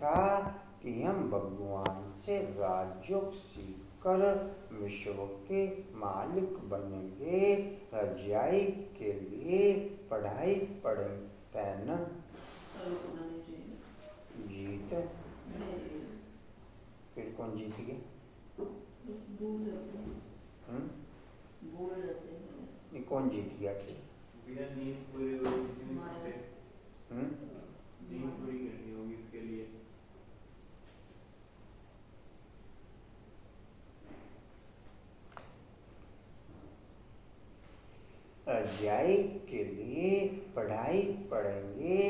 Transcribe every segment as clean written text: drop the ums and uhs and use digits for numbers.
था कि हम भगवान से राजयोग सीखकर विश्व के मालिक बनेंगे। रजाई के लिए पढ़ाई पढ़ें पहन जीत। फिर कौन जीत गया? कौन जीत गया फिर? बिना नींद पूरी हुई जीत नहीं सकते। नींद पूरी करनी होगी इसके लिए। रजाई के लिए पढ़ाई पढ़ेंगे।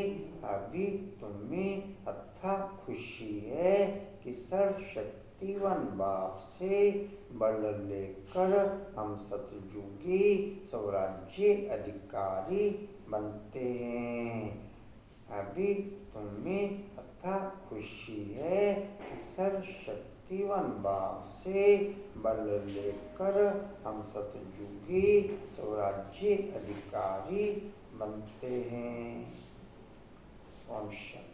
अभी तुम्हें अथाह खुशी है कि सर्वशक्तिवान बाप से बल लेकर हम सतयुगी स्वराज्य अधिकारी बनते हैं। अभी तुम्हें अथाह खुशी है कि सर्वशक्तिवान बाप से बल लेकर हम सतयुगी स्वराज्य अधिकारी बनते हैं। ओम शांति।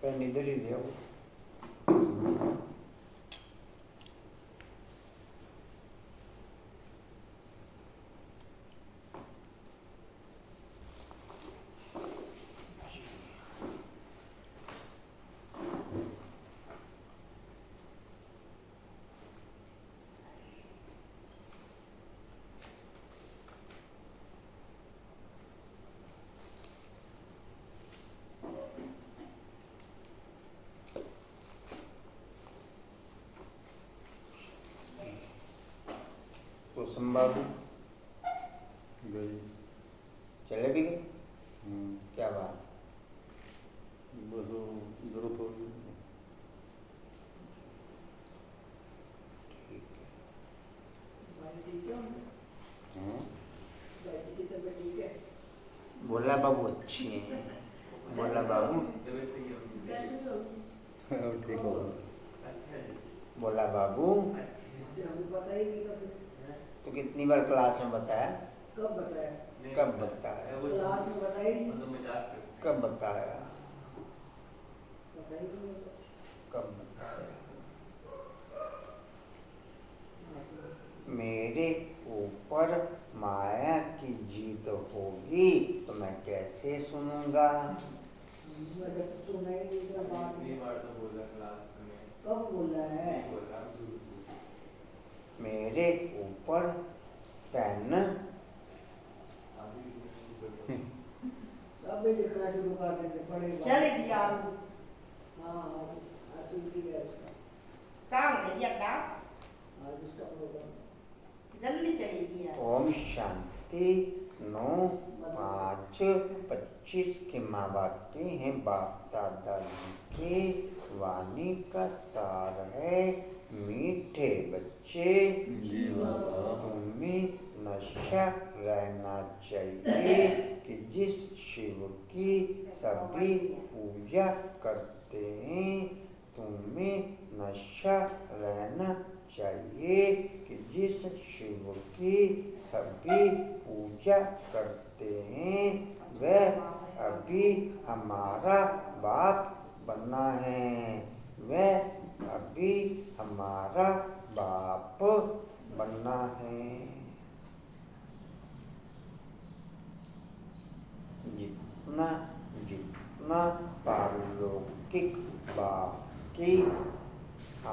पेन इधर ही ले आओ। कुसुम बाबू गई। चले भी गए? क्या बात? बस वो जरूरत होगी। ठीक है। बोला बाबू अच्छी है। बोला बाबू ठीक हो। बोला बाबू तो कितनी बार क्लास में बताया? कब बताया? कब बताया? क्लास में बताई? कब बताया? कब बताया? मेरे ऊपर माया की जीत होगी तो मैं कैसे सुनूंगा? कब बोला है? मेरे ऊपर पेन सब लिखना शुरू कर देंगे पड़ेगा। चले दिया हाँ असीम है उसका। काम नहीं है क्लास आज उसका प्रोग्राम जल्दी चलेगी यार। ओम शांति। 9/5/25 के माँ वाक्य हैं बाप दादा जी के वाणी का सार है। मीठे बच्चे तुम्हें नशा रहना चाहिए कि जिस शिव की सभी पूजा करते हैं। तुम्हें नशा रहना चाहिए कि जिस शिव की सभी पूजा करते हैं वह अभी हमारा बाप बना है। वह अभी हमारा बाप बना है। जितना जितना पारलौकिक बाप की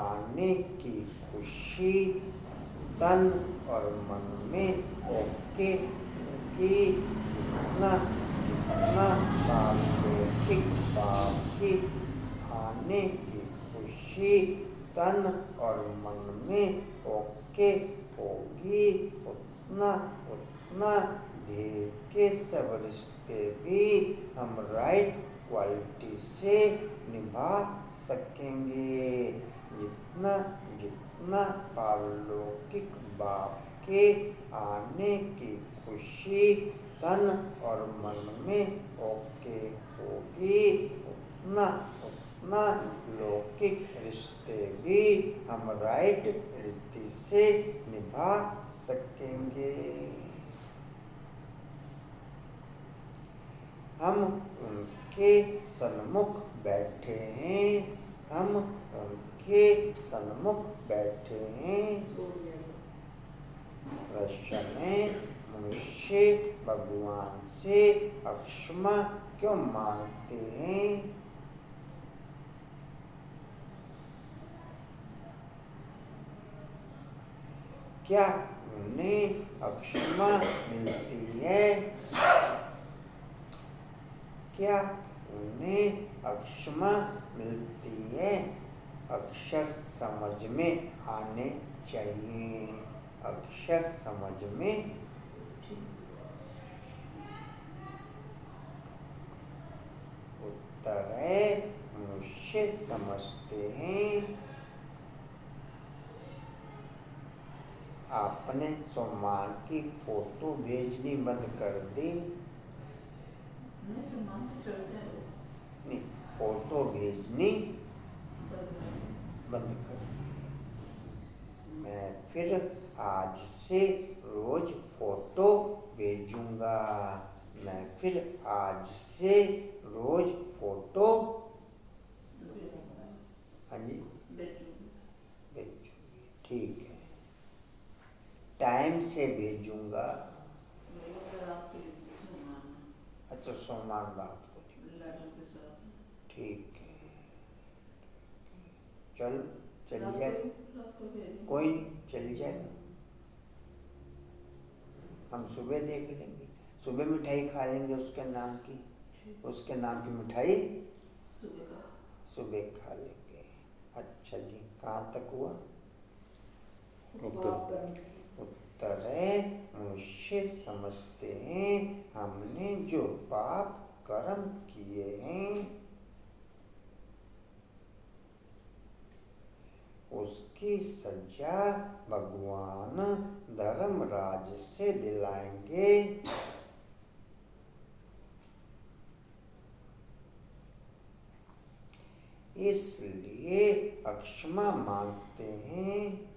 आने की खुशी तन और मन में ओके की, जितना जितना पारलौकिक बाप की आने की खुशी तन और मन में ओके होगी उतना उतना देह के सब रिश्ते भी हम राइट क्वालिटी से निभा सकेंगे। जितना जितना पारलौकिक बाप के आने की खुशी तन और मन में ओके होगी उतना जितना लौकिक रिश्ते भी हम राइट रीति से निभा सकेंगे। हम उनके सन्मुख बैठे हैं, हम उनके सन्मुख बैठे हैं। प्रश्न में मनुष्य भगवान से अक्षमा क्यों मांगते हैं? क्या उन्हें अक्षमा मिलती है? क्या उन्हें अक्षमा मिलती है? अक्षर समझ में आने चाहिए, अक्षर समझ में। उत्तर है मनुष्य समझते हैं। आपने सम्मान की फोटो भेजनी बंद कर दी। नहीं, फोटो भेजनी बंद कर दी। मैं फिर आज से रोज फोटो भेजूंगा। मैं फिर आज से रोज फोटो, हाँ जी, भेजूंगी। ठीक है, टाइम से भेजूंगा। अच्छा, सोमवार रात को। ठीक है, चल जाए, कोई नहीं, चल जाएगा। हम सुबह देख लेंगे, सुबह मिठाई खा लेंगे उसके नाम की, उसके नाम की मिठाई सुबह खा लेंगे। अच्छा जी, कहाँ तक हुआ? उत्तर है मनुष्य समझते हैं हमने जो पाप कर्म किए हैं उसकी सजा भगवान धर्मराज से दिलाएंगे। इसलिए अक्षमा मांगते हैं।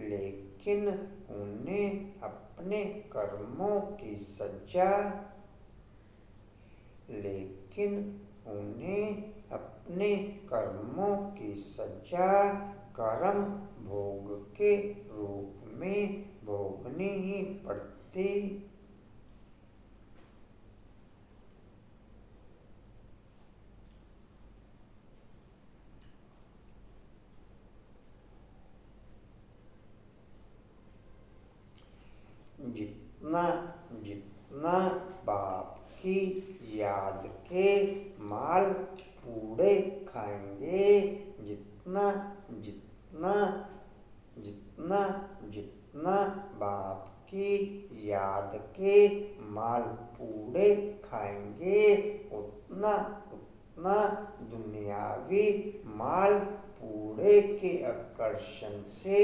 लेकिन उन्हें अपने कर्मों की सजा, लेकिन उन्हें अपने कर्मों की सजा कर्म भोग के रूप में भोगनी ही पड़ती। जितना जितना बाप की याद के माल पूड़े खाएंगे, जितना जितना जितना जितना बाप की याद के माल पूड़े खाएंगे, उतना उतना दुनियावी माल पूड़े के आकर्षण से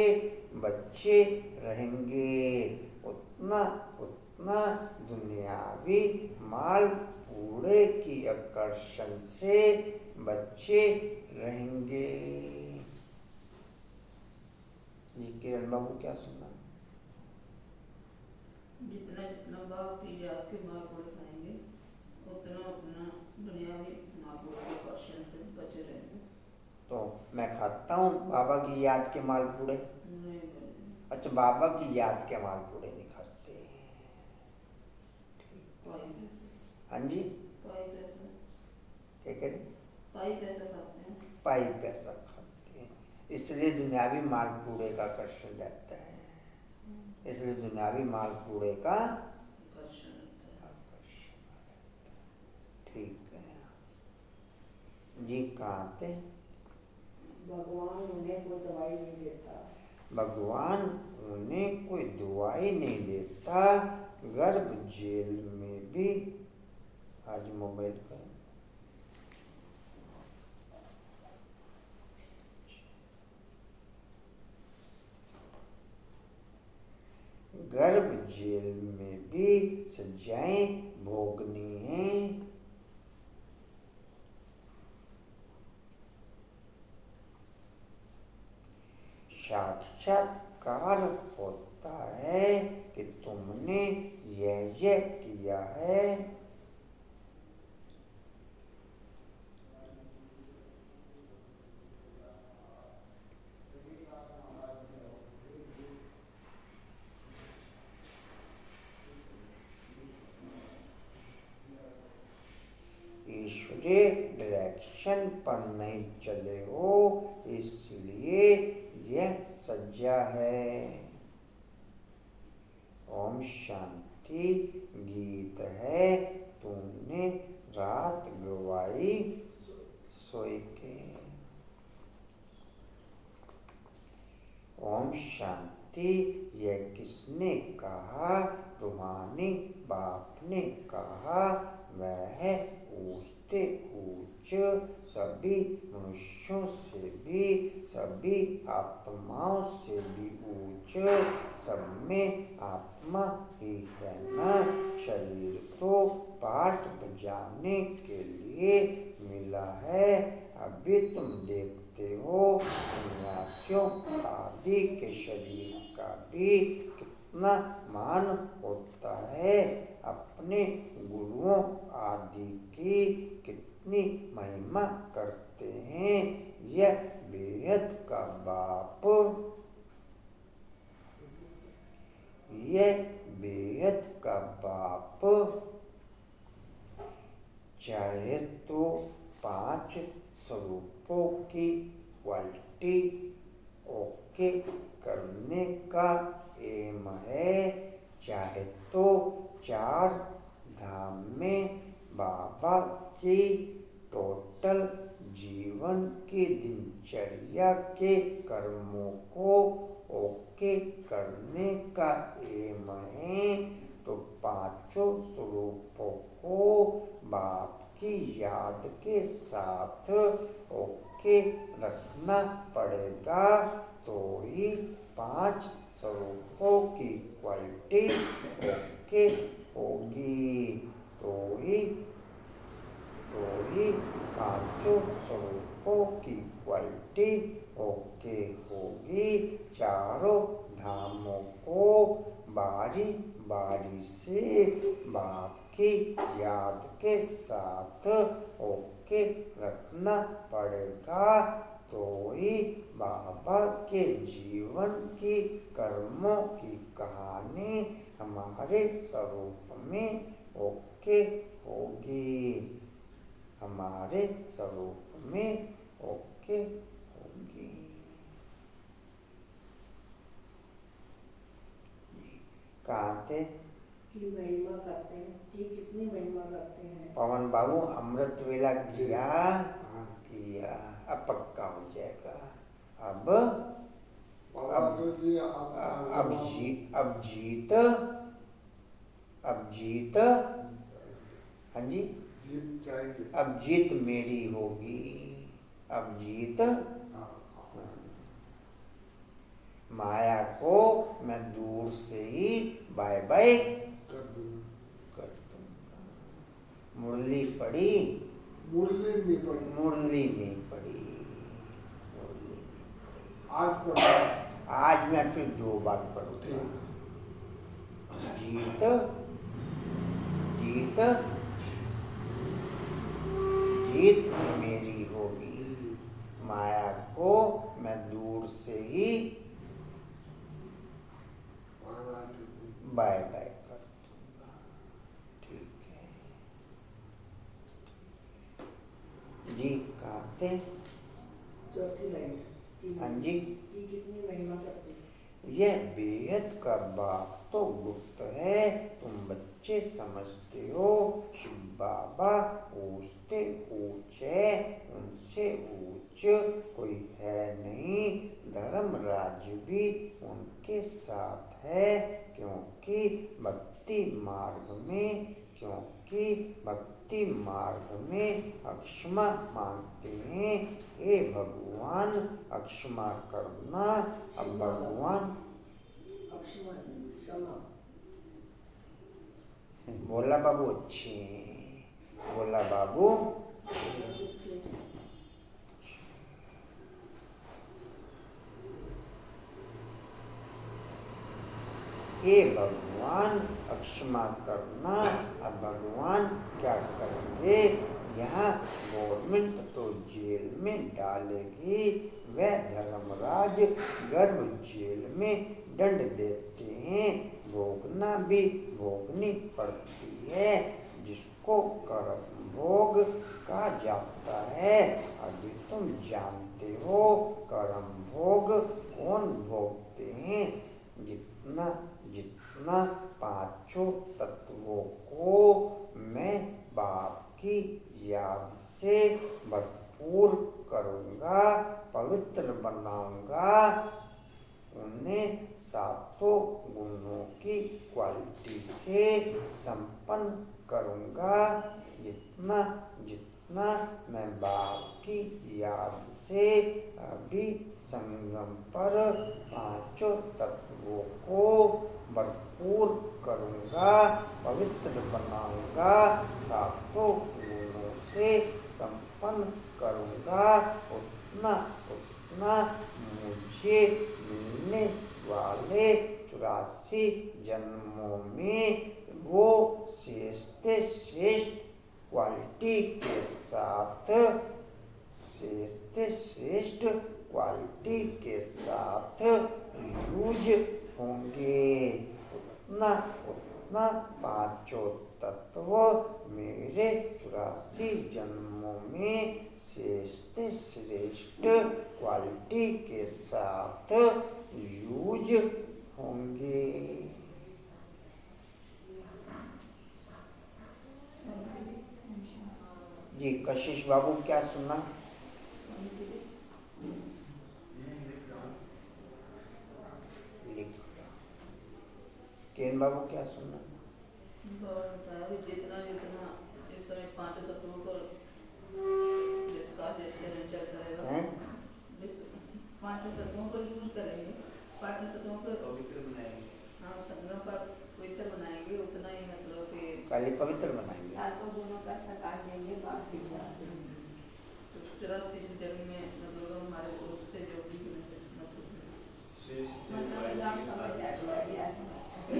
बचे रहेंगे। उतना उतना दुनियावी माल पूड़े की आकर्षण से बचे रहेंगे। ये किरण बाबू क्या सुना? जितना जितना बाप की याद के माल पूड़े खाएंगे, उतना उतना दुनियावी माल पूड़े के आकर्षण से बचे रहेंगे। तो मैं खाता हूँ बाबा की याद के माल पूड़े? नहीं। अच्छा, बाबा की याद के माल पूड़े नहीं खाते। हाँ जी, पाई पैसा, क्या करें? पाई पैसा खाते हैं। पाई पैसा खाते हैं, इसलिए दुनियावी माल पूड़े का आकर्षण रहता है। इसलिए दुनियावी माल पूड़े का आकर्षण रहता है। ठीक है जी, कहाँ थे? भगवान उन्हें कोई दवाई नहीं देता। भगवान उन्हें कोई दवाई नहीं देता। गर्भ जेल में भी, आज मोबाइल का गर्भ जेल में भी सजाएं भोगनी हैं। साक्षात्कार होता है कि तुमने यह किया है। ईश्वरीय डायरेक्शन पर नहीं चले हो, इसलिए यह सजा है। ओम शांति गीत है, तूने रात गवाई सोई के। ओम शांति, यह किसने कहा? रूहानी बाप ने कहा। वह ऊंचते ऊंच सभी मनुष्यों से भी, सभी आत्माओं से भी ऊंच, सब में आत्मा ही है ना। शरीर तो पाठ बजाने के लिए मिला है। अभी तुम देखते हो सन्यासियों आदि के शरीर का भी कितना मान होता है, अपने गुरुओं आदि की कितनी महिमा करते हैं। यह बेहद का बाप, यह बेहद का बाप चाहे तो 5 स्वरूपों की क्वालिटी ओके करने का एम है, चाहे तो 4 धाम में बाबा की टोटल जीवन की दिनचर्या के कर्मों को ओके करने का एम है, तो 5 स्वरूपों को बाप की याद के साथ ओके रखना पड़ेगा, तो ही 5 स्वरूपों की क्वालिटी ओके होगी, तो ही 5 स्वरूपों की क्वालिटी ओके होगी। चारों धामों को बारी बारी से बाप की याद के साथ ओके रखना पड़ेगा, तो ही बाबा के जीवन की कर्मों की कहानी हमारे स्वरूप में ओके होगी, हमारे स्वरूप में ओके होगी। कहाँ थे? की महिमा करते हैं, की कितनी महिमा करते हैं। पवन बाबू अमृत वेला किया, अब पक्का हो जाएगा। अब जीत, हाँ जी, जीत जाएंगे। अब जीत मेरी होगी, अब जीत माया को मैं दूर से ही बाय बाय कर दूंगा। मुरली पड़ी, मुरली नहीं पड़ी, मुरली नहीं पड़ी, आज पढ़ा। आज मैं फिर 2 बार पढ़ूंगा। जीत जीत जीत मेरी होगी, माया को मैं दूर से ही बाय बाय कर दूंगा। ठीक है जी, कहाँ थे? चौथी लाइन। हाँ जी, की कितनी महिमा करते हैं। यह बेहद का बाप तो गुप्त है, तुम बच्चे समझते हो। शिव बाबा ऊंचते ऊंच है, उनसे ऊंच कोई है नहीं। धर्मराज भी उनके साथ है, क्योंकि भक्ति मार्ग में अक्षमा मांगते हैं। हे भगवान अक्षमा करना। अब भगवान क्षमा बोला बाबू अच्छे, बोला बाबू हे भगवान क्षमा करना। अब भगवान क्या करेंगे, यहाँ गवर्नमेंट तो जेल में डालेगी, वह धर्मराज गर्भ जेल में दंड देते हैं, भोगना भी भोगनी पड़ती है, जिसको कर्म भोग कहा जाता है। अभी तुम जानते हो कर्म भोग कौन भोगते हैं। जितना जितना पांचों तत्वों को मैं बाप की याद से भरपूर करूँगा, पवित्र बनाऊँगा, उन्हें सातों गुणों की क्वालिटी से संपन्न करूँगा। जितना जितना मैं बाप की याद से अभी संगम पर पांचों तत्वों को भरपूर करूँगा, पवित्र बनाऊँगा, सातों गुणों से संपन्न करूँगा, उतना उतना मुझे मिलने वाले 84 जन्मों में वो श्रेष्ठ क्वालिटी के साथ श्रेष्ठ क्वालिटी के साथ यूज होंगे। उतना उतना पांचों तत्व मेरे 84 जन्मों में श्रेष्ठ क्वालिटी के साथ यूज होंगे। जी कशिश बाबू क्या सुना? केन बाबू क्या सुना? जितना जितना इस समय पांचों तत्वों पर जिसका चलता रहेगा, पांचों तत्वों को यूज करेंगे, पांचों तत्वों को पवित्र बनाएंगे। हाँ, संगम पर पवित्र बनाएंगे, उतना ही मतलब कि खाली पवित्र बनाएंगे। सातों गुणों का सकाल देंगे बाकी तो 84 जन्म में मतलब हमारे उससे जो भी श्रेष्ठ आप समझ जाएगा। ठीक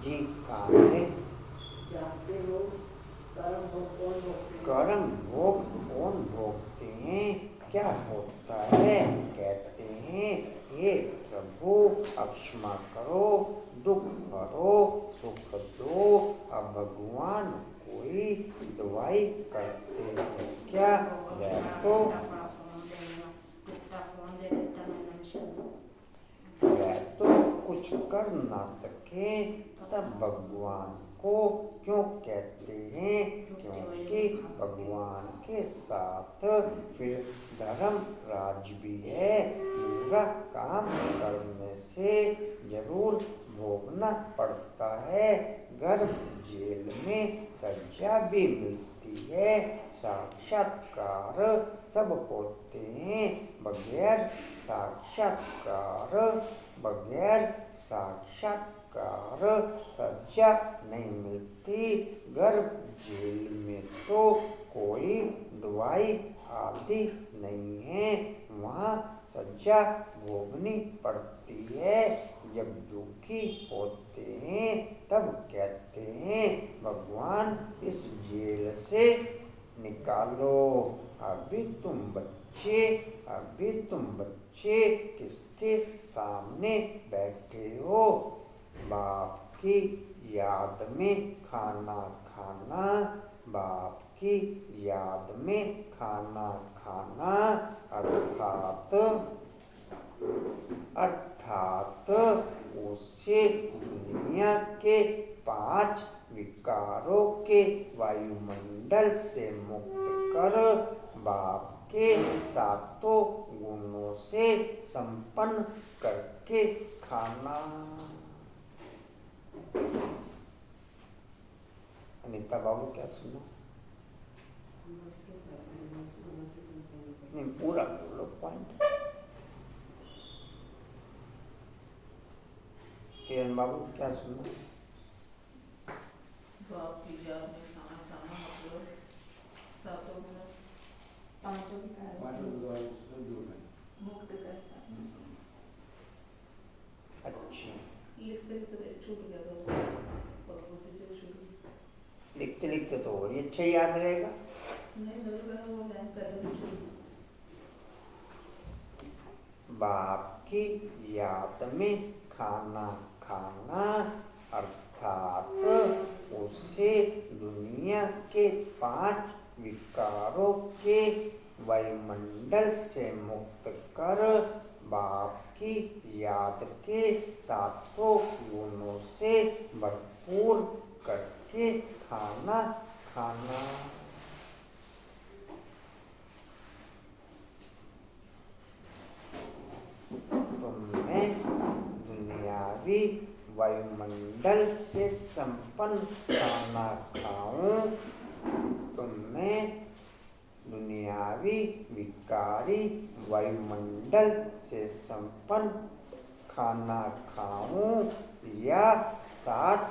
जी कहाँ थे? जानते हो कर्म भोग कौन भोगते हैं? कर्म भोग कौन भोगते हैं? क्या होता है? कहते हैं हे प्रभु क्षमा करो, दुख हरो, सुख दो। अब भगवान कोई दवाई करते हैं क्या? वह तो कुछ कर ना सके, तब भगवान को क्यों कहते हैं? क्योंकि भगवान के साथ फिर धर्म राज भी है। बुरा काम करने से जरूर भोगना पड़ता है, गर्भ जेल में सजा भी मिलती है। साक्षात्कार सब होते हैं, बगैर साक्षात्कार सजा नहीं मिलती। गर्भ जेल में तो कोई दवाई आदि नहीं है, वहाँ सजा भोगनी पड़ती है। जब दुखी होते हैं तब कहते हैं भगवान इस जेल से निकालो। अभी तुम बच्चे किसके सामने बैठे हो? बाप की याद में खाना खाना, बाप की याद में खाना खाना, अर्थात उसे दुनिया के 5 विकारों के वायुमंडल से मुक्त कर बाप के सातों गुणों से संपन्न करके खाना। अनीता बाबू क्या सुना? नहीं, पूरा बोलो पॉइंट। किरण बाबू क्या सुना? बाप की याद में खाना खाना मतलब सातों गुणों पांचों की कार्य पांचों द्वारा उसमें जोड़ना है। मुक्त कैसा अच्छी। लिखते लिखते छूट गया तो भगवती से छूट गया। लिखते लिखते तो और ही अच्छा याद रहेगा। नहीं मेरे वो लाइन पहले तो छूट गई। बाप की याद में खाना खाना अर्थात उसे दुनिया के 5 विकारों के वायुमंडल से मुक्त कर बाप की याद के 7 गुणों से भरपूर करके खाना खाना। तुमने दुनियावी वायुमंडल से संपन्न खाना खाऊं, तुमने दुनियावी विकारी वायुमंडल से संपन्न खाना खाऊं या 7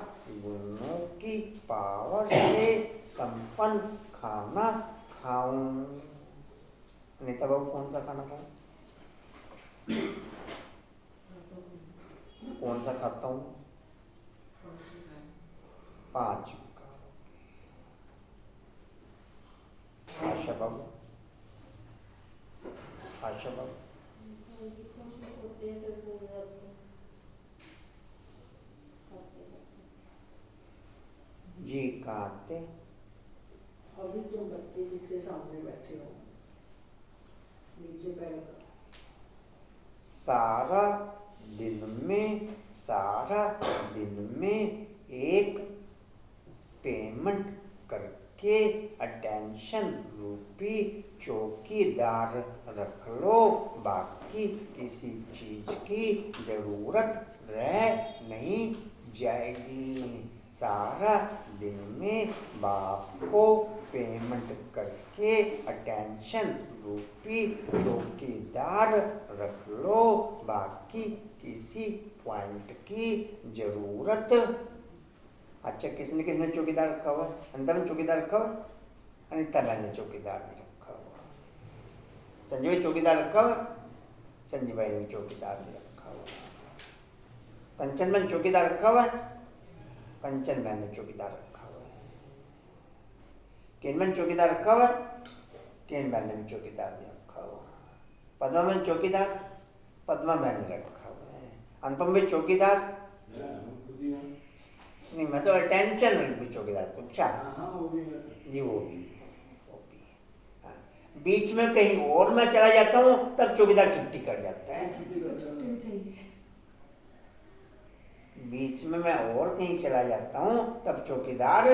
गुणों की पावर से संपन्न खाना खाऊं। अनीता बाबू कौन सा खाना खाऊं? कौन सा खाता हूँ? 5 विकारों के। आशा बाबू, आशा बाबू जी कहाँ थे? अभी तुम बच्चे जिसके सामने बैठे हो नीचे पैर रखो। सारा दिन में एक पेमेंट करके अटेंशन रूपी चौकीदार रख लो, बाकी किसी चीज की जरूरत रह नहीं जाएगी। सारा दिन में बाप को पेमेंट करके अटेंशन रूपी चौकीदार रख लो, बाकी किसी पॉइंट की जरूरत। अच्छा, किसने किसने चौकीदार रखा हुआ? अनिता ने चौकीदार रखा हुआ? अनिता ने चौकीदार नहीं रखा हुआ। संजय भाई चौकीदार रखा हुआ? संजय भाई ने चौकीदार नहीं रखा हुआ। कंचन मैंने चौकीदार रखा हुआ? कंचन मैन ने चौकीदार रखा हुआ है। केनमैन चौकीदार रखा हुआ? केनमैन ने भी चौकीदार नहीं रखा हुआ। पद्मा मैन चौकीदार? पद्मा मैन ने रखा हुआ है। अनुपम भाई चौकीदार? नहीं, मैं तो अटेंशन भी चौकीदार पूछा जी। वो भी है। हाँ। बीच में कहीं और मैं चला जाता हूँ तब चौकीदार छुट्टी कर जाता है। बीच में मैं और कहीं चला जाता हूँ तब चौकीदार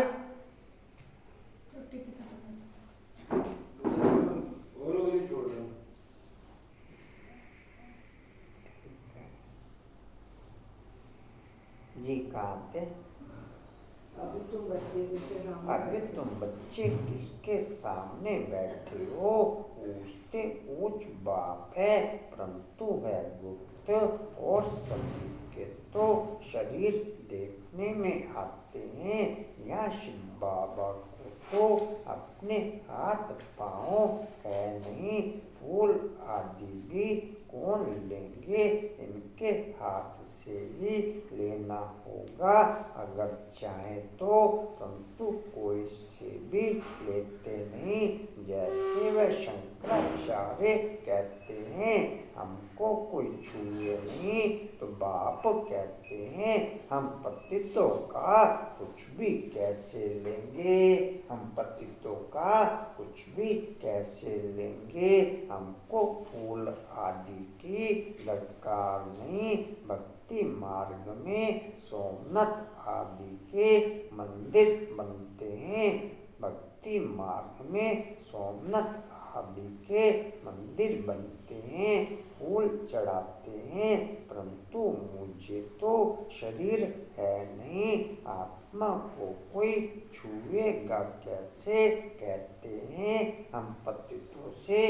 जी कहाँ थे? अभी तुम बच्चे जिसके सामने अभी तुम बच्चे किसके सामने बैठे हो? पूछते पूछ बाप है, परंतु है गुप्त, और सभी के तो शरीर देखने में आते हैं। या शिव बाबा को तो अपने हाथ पाँव है नहीं, फूल आदि भी कौन लेंगे? इनके हाथ से ही लेना होगा अगर चाहे तो, परंतु कोई से भी लेते नहीं। जैसे वह शंकराचार्य कहते हैं हमको कोई छुए नहीं, तो बाप कहते हैं हम पतितों का कुछ भी कैसे लेंगे? हम पतितों का कुछ भी कैसे लेंगे? हमको फूल आदि की दरकार नहीं। भक्ति मार्ग में सोमनाथ आदि के मंदिर बनते हैं। भक्ति मार्ग में सोमनाथ आदि के मंदिर बनते हैं, फूल चढ़ाते हैं, परंतु मुझे तो शरीर है नहीं, आत्मा को कोई छुएगा कैसे, कहते हैं हम पतितों से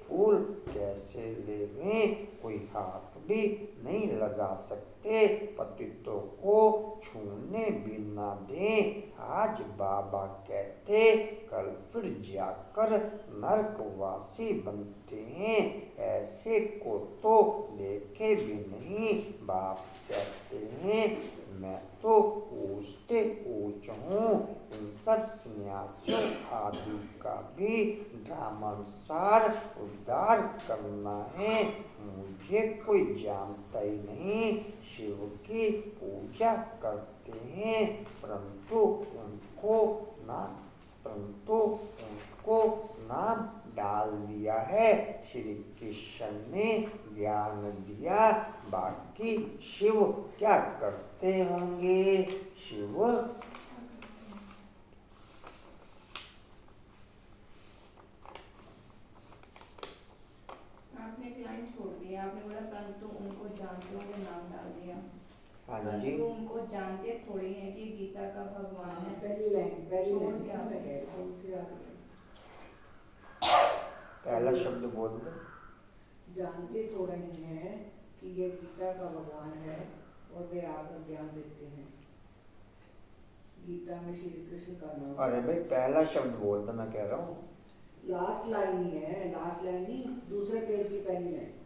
फूल कैसे लेवें, कोई हाथ भी नहीं लगा सकते, पतितों को छूने भी ना दें। आज बाबा कहते कल फिर जाकर नरकवासी बनते हैं, ऐसे को तो देखे भी नहीं। बाप कहते हैं मैं तो ऊँचते ऊँच हूँ, इन सब सन्यासियों आदि का भी ड्रामानुसार उद्धार करना है। मुझे कोई जानता ही नहीं, शिव की पूजा करते हैं, परंतु उनको नाम डाल दिया है। श्री कृष्ण ने ज्ञान दिया, बाकी शिव क्या करते होंगे। शिव आपने एक लाइन छोड़ दी, आपने बोला परंतु उनको जानते हुए नाम डाल दिया। हाँ जी, परंतु उनको जानते थोड़ी है कि गीता का भगवान है। पहली लाइन छोड़ क्या है, कौन सी आगे? पहला शब्द बोल दो। जानते थोड़ा ही है कि ये गीता का भगवान है और वे आकर ज्ञान देते हैं। गीता में श्री कृष्ण का नाम। अरे भाई पहला शब्द बोल दो, मैं कह रहा हूँ। लास्ट लाइन ही है, लास्ट लाइन ही दूसरे पेज की पहली लाइन।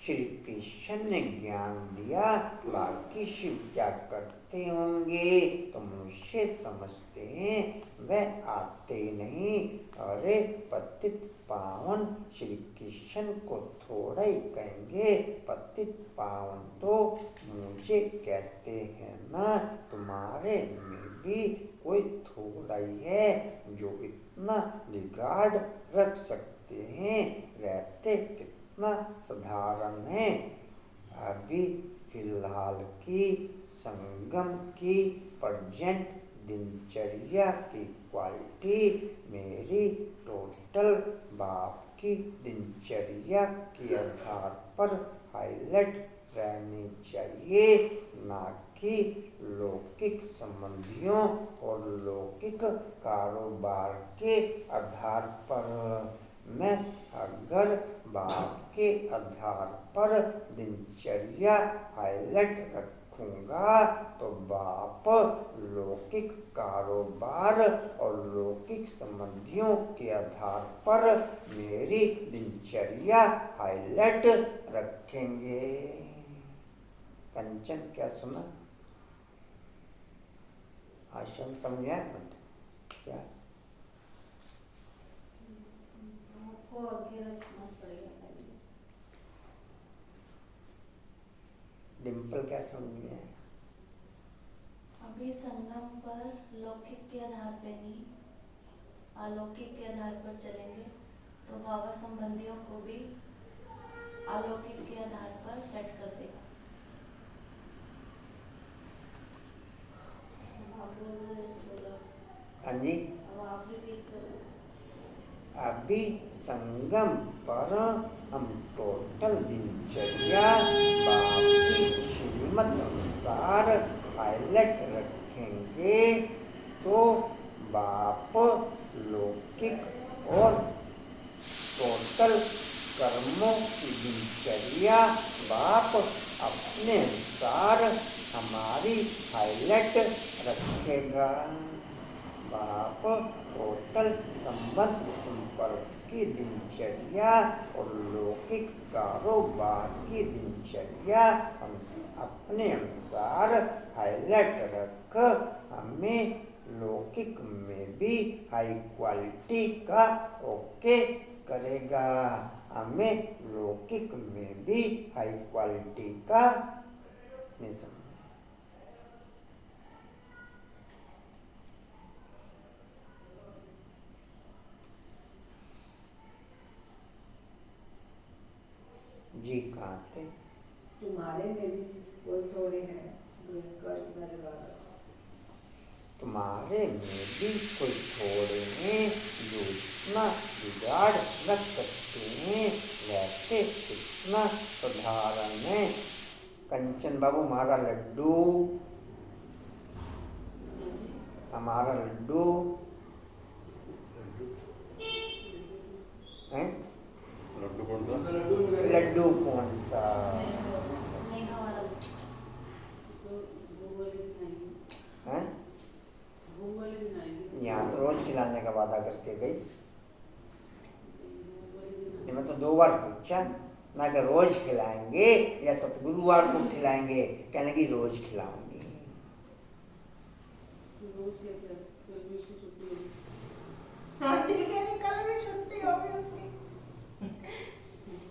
श्री कृष्ण ने ज्ञान दिया, बाकी शिव क्या करते होंगे तो मनुष्य समझते हैं, वह आते नहीं। अरे पतित पावन श्री कृष्ण को थोड़ा ही कहेंगे, पतित पावन तो मुझे कहते हैं ना, तुम्हारे में भी कोई थोड़ा ही है जो इतना बिगाड़ रख सकते हैं। रहते कितना साधारण है। अभी फिलहाल की संगम की प्रेजेंट दिनचर्या की क्वालिटी मेरी टोटल बाप की दिनचर्या के आधार पर हाईलाइट रहनी चाहिए, ना कि लौकिक संबंधियों और लौकिक कारोबार के आधार पर। मैं अगर बाप के आधार पर दिनचर्या हाईलाइट रखूंगा तो बाप लौकिक कारोबार और लौकिक संबंधियों के आधार पर मेरी दिनचर्या हाईलाइट रखेंगे। कंचन क्या सुना? आश्रम समझ आया? क्या आपको आगे रखना पड़ेगा पहले। डिम्पल क्या समझ में आया? अभी संगम पर लौकिक के आधार पे नहीं, अलौकिक के आधार पर चलेंगे तो बाबा संबंधियों को भी अलौकिक के आधार पर सेट कर देगा। हाँ जी, अब आप रिपीट करो। अभी संगम पर हम टोटल दिनचर्या बाप की श्रीमत अनुसार हाईलाइट रखेंगे तो बाप लौकिक और टोटल कर्मों की दिनचर्या बाप अपने अनुसार हमारी हाईलाइट रखेगा। बाप टोटल संबंध संपर्क की दिनचर्या और लौकिक कारोबार की दिनचर्या हम अपने अनुसार हाईलाइट रख हमें लौकिक में भी हाई क्वालिटी का ओके करेगा, हमें लौकिक में भी हाई क्वालिटी का नहीं समझ। जी कहाँ थे? तुम्हारे में भी कोई थोड़े हैं जो इनका इतना लगा रहा। तुम्हारे में भी कोई थोड़े हैं जो इतना बिगाड़ रख सकते हैं, वैसे कितना साधारण है। कंचन बाबू हमारा लड्डू, हमारा लड्डू हैं? लड्डू कौन सा? लड्डू कौन सा? नेहा वाला हैं? यहाँ तो रोज खिलाने का वादा करके गई। ये मैं तो 2 बार पूछा ना कि रोज खिलाएंगे या सतगुरुवार को खिलाएंगे, कहने की रोज खिलाऊंगी।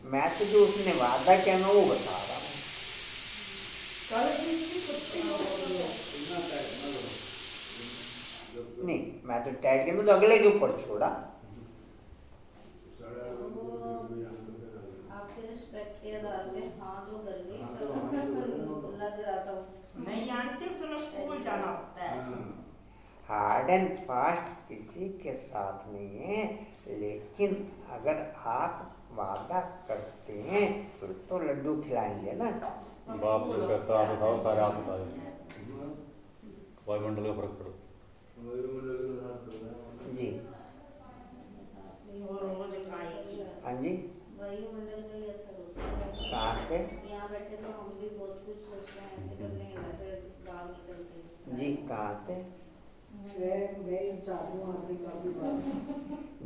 मैं तो जो उसने वादा किया मैं वो बता रहा हूँ। नहीं, मैं तो टाइट किया, मैं तो अगले के ऊपर छोड़ा। आपके रिस्पेक्ट के आधार पे हाँ तो कर गई लग रहा था। नहीं आंटी सुनो, स्कूल जाना होता है। हार्ड एंड फास्ट किसी के साथ नहीं है, लेकिन अगर आप वादा करते हैं फिर तो लड्डू खिलाएंगे ना। बाप जो कहता है हाथ उठाओ, सारे हाथ उठा देते। वायुमंडल का फर्क पड़ो जी। वो रोज खाएगी। हाँ जी, वायुमंडल का ही असर होता है। कहाँ थे? यहाँ बैठे तो हम भी बहुत कुछ सोचते हैं, ऐसे कर लेंगे वैसे बाहर निकलते जी कहाँ थे? मैं चाहती हूँ आगे का भी बात।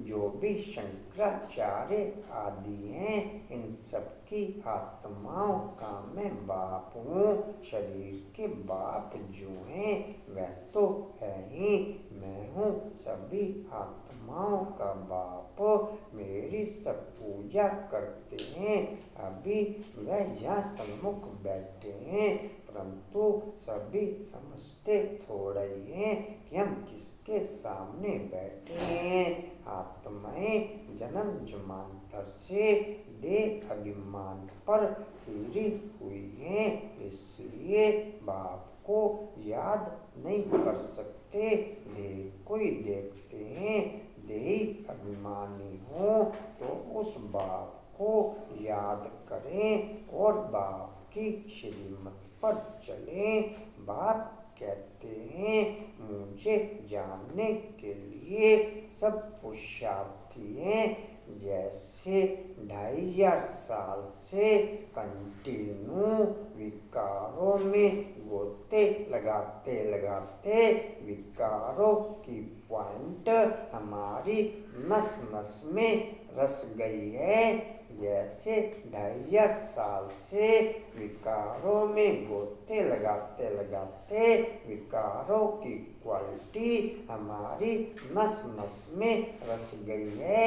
जो भी शंकराचार्य आदि हैं, इन सब की आत्माओं का मैं बाप हूँ। शरीर के बाप जो हैं वह तो है ही, मैं हूँ सभी आत्माओं का बाप। मेरी सब पूजा करते हैं, अभी वह यहाँ सन्मुख बैठे हैं, परंतु सभी समझते थोड़ा ही हैं कि हम किसके सामने बैठे हैं। आत्माएं जन्म जन्मांतर से देह अभिमान पर फिरी हुई हैं, इसलिए बाप को याद नहीं कर सकते। देह को ही देखते हैं। देह अभिमानी हो तो उस बाप को याद करें और बाप की श्रीमत पर चलें। बाप कहते हैं मुझे जानने के लिए सब पुरुषार्थी हैं। जैसे 2500 साल से कंटिन्यू विकारों में गोते लगाते लगाते विकारों की पॉइंट हमारी नस नस में रस गई है। जैसे 2500 साल से विकारों में गोते लगाते लगाते विकारों की क्वालिटी हमारी नस नस में रस गई है,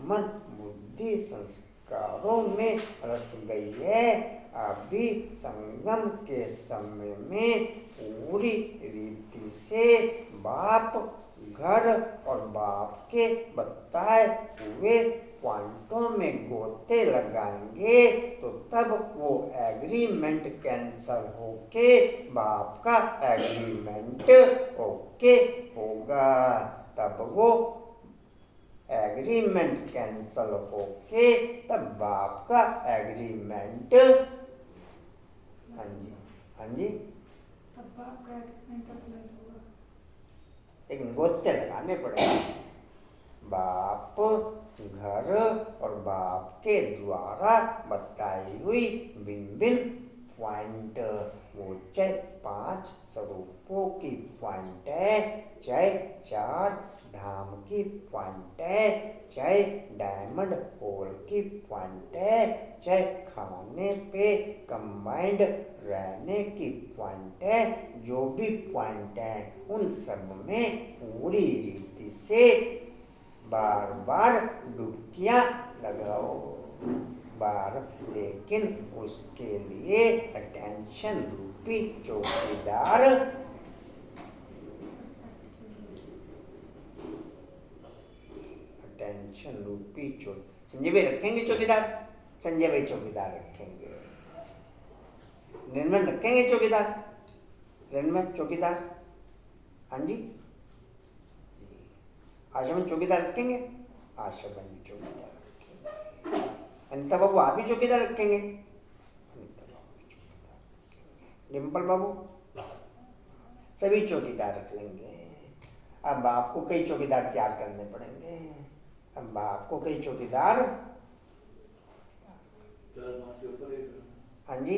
मन बुद्धि संस्कारों में रस गई है। अभी संगम के समय में पूरी रीति से बाप घर और बाप के बताए हुए पॉइंटों में गोते लगाएंगे तो तब वो एग्रीमेंट कैंसल होके बाप का एग्रीमेंट ओके होगा। तब वो एग्रीमेंट कैंसल होके तब बाप का एग्रीमेंट, हाँ जी हाँ जी, तब बाप का एग्रीमेंट अप्लाई होगा। लेकिन गोते लगाने पड़ेंगे। बाप घर और बाप के द्वारा बताई हुई भिन्न भिन्न पॉइंट, वो चाहे 5 स्वरूपों की पॉइंट है, चाहे 4 धाम की पॉइंट है, चाहे डायमंड होल की पॉइंट है, चाहे खाने पे कंबाइंड रहने की पॉइंट है, जो भी पॉइंट है उन सब में पूरी रीति से बार बार डुबकियां लगाओ बार, लेकिन उसके लिए अटेंशन रूपी चौकीदार, अटेंशन रूपी संजय भाई रखेंगे चौकीदार, संजय भाई चौकीदार रखेंगे, निर्मल रखेंगे चौकीदार, निर्मल चौकीदार, हाँ जी आशा में चौकीदार रखेंगे? आशा में भी चौकीदार रखेंगे। अनिता बाबू आप भी चौकीदार रखेंगे? अनिता बाबू भी चौकीदार रखेंगे। डिम्पल बाबू सभी चौकीदार रख लेंगे। अब आपको कई चौकीदार तैयार करने पड़ेंगे। अब आपको कई चौकीदार, 4-5 के ऊपर एक, हाँ जी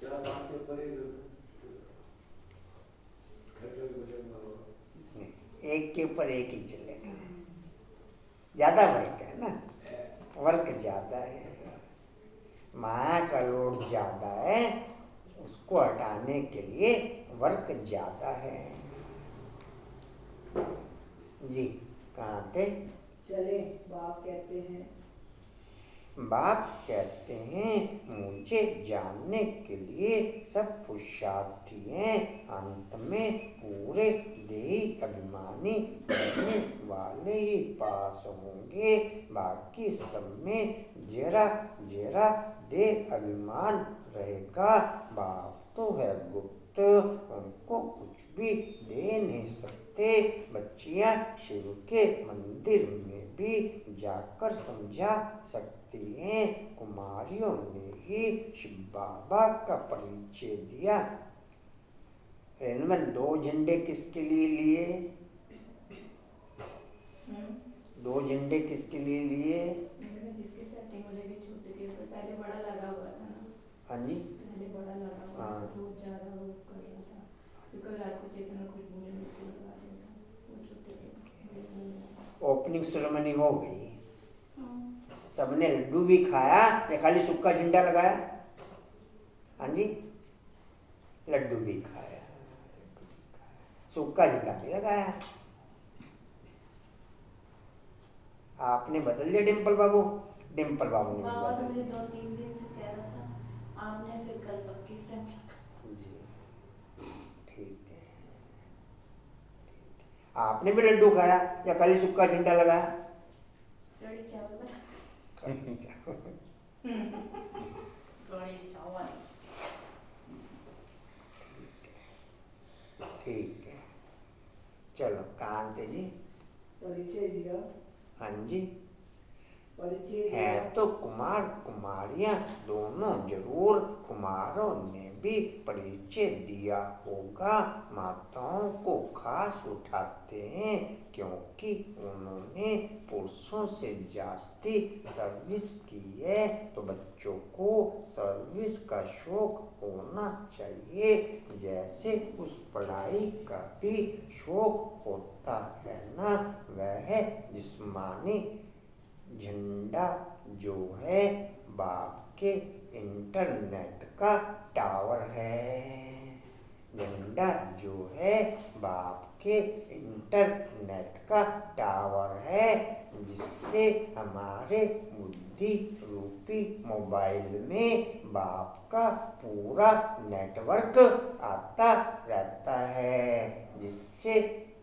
4-5 के ऊपर एक खर्चा भी बचेगा। नहीं, एक के ऊपर एक ही चलेगा। ज्यादा वर्क है ना, वर्क ज्यादा है, माया का लोड ज्यादा है, उसको हटाने के लिए वर्क ज्यादा है। जी कहाँ थे? चले, बाप कहते हैं बाप कहते हैं मुझे जानने के लिए सब पुरुषार्थी हैं, अंत में पूरे देही अभिमानी बनने वाले ही पास होंगे, बाकी सब में जरा जरा देह अभिमान रहेगा। बाप तो है गुप्त, उनको कुछ भी दे नहीं सकते। बच्चियां शिव के मंदिर में भी जाकर समझा सकती हैं। कुमारियों ने ही शिव बाबा का परिचय दिया। इनमें 2 झंडे किसके लिए लिए? 2 झंडे किसके लिए लिए? जिसकी सेटिंग हो जाएगी छोटे के ऊपर, पहले बड़ा लगा हुआ था ना। हाँ जी पहले बड़ा लगा हुआ था, बहुत ज़्यादा वो कर रहा था, क्योंकि रात को चेतन खुशबू ने बिल्कुल लगा दिया था वो छोटे के। ओपनिंग सेरेमनी हो गई, सबने लड्डू भी खाया या खाली सूखा झंडा लगाया? हाँ जी लड्डू भी खाया, सूखा झंडा नहीं लगाया। आपने बदल दिया डिम्पल बाबू? डिम्पल बाबू ने बाबा तो बदल मुझे दिया। 2-3 दिन से कह रहा था, आपने फिर कल पक्की स्टेप रखा। जी ठीक है। आपने भी लड्डू खाया या खाली सूखा झंडा लगाया? कड़ी चावल बना। कड़ी चावल। कड़ी चावल। ठीक है चलो कांते जी। परिचय दिया, हाँ जी परिचय है दिया। तो कुमार कुमारियां दोनों जरूर, कुमारों ने भी परिचय दिया होगा। माताओं को खास उठाते हैं क्योंकि उन्होंने पुरुषों से जास्ती सर्विस की है, तो बच्चों को सर्विस का शौक होना चाहिए, जैसे उस पढ़ाई का भी शौक होता है ना। वह जिस्मानी झंडा जो है बाप के इंटरनेट का टावर है। झंडा जो है बाप के इंटरनेट का टावर है, जिससे हमारे बुद्धि रूपी मोबाइल में बाप का पूरा नेटवर्क आता रहता है, जिससे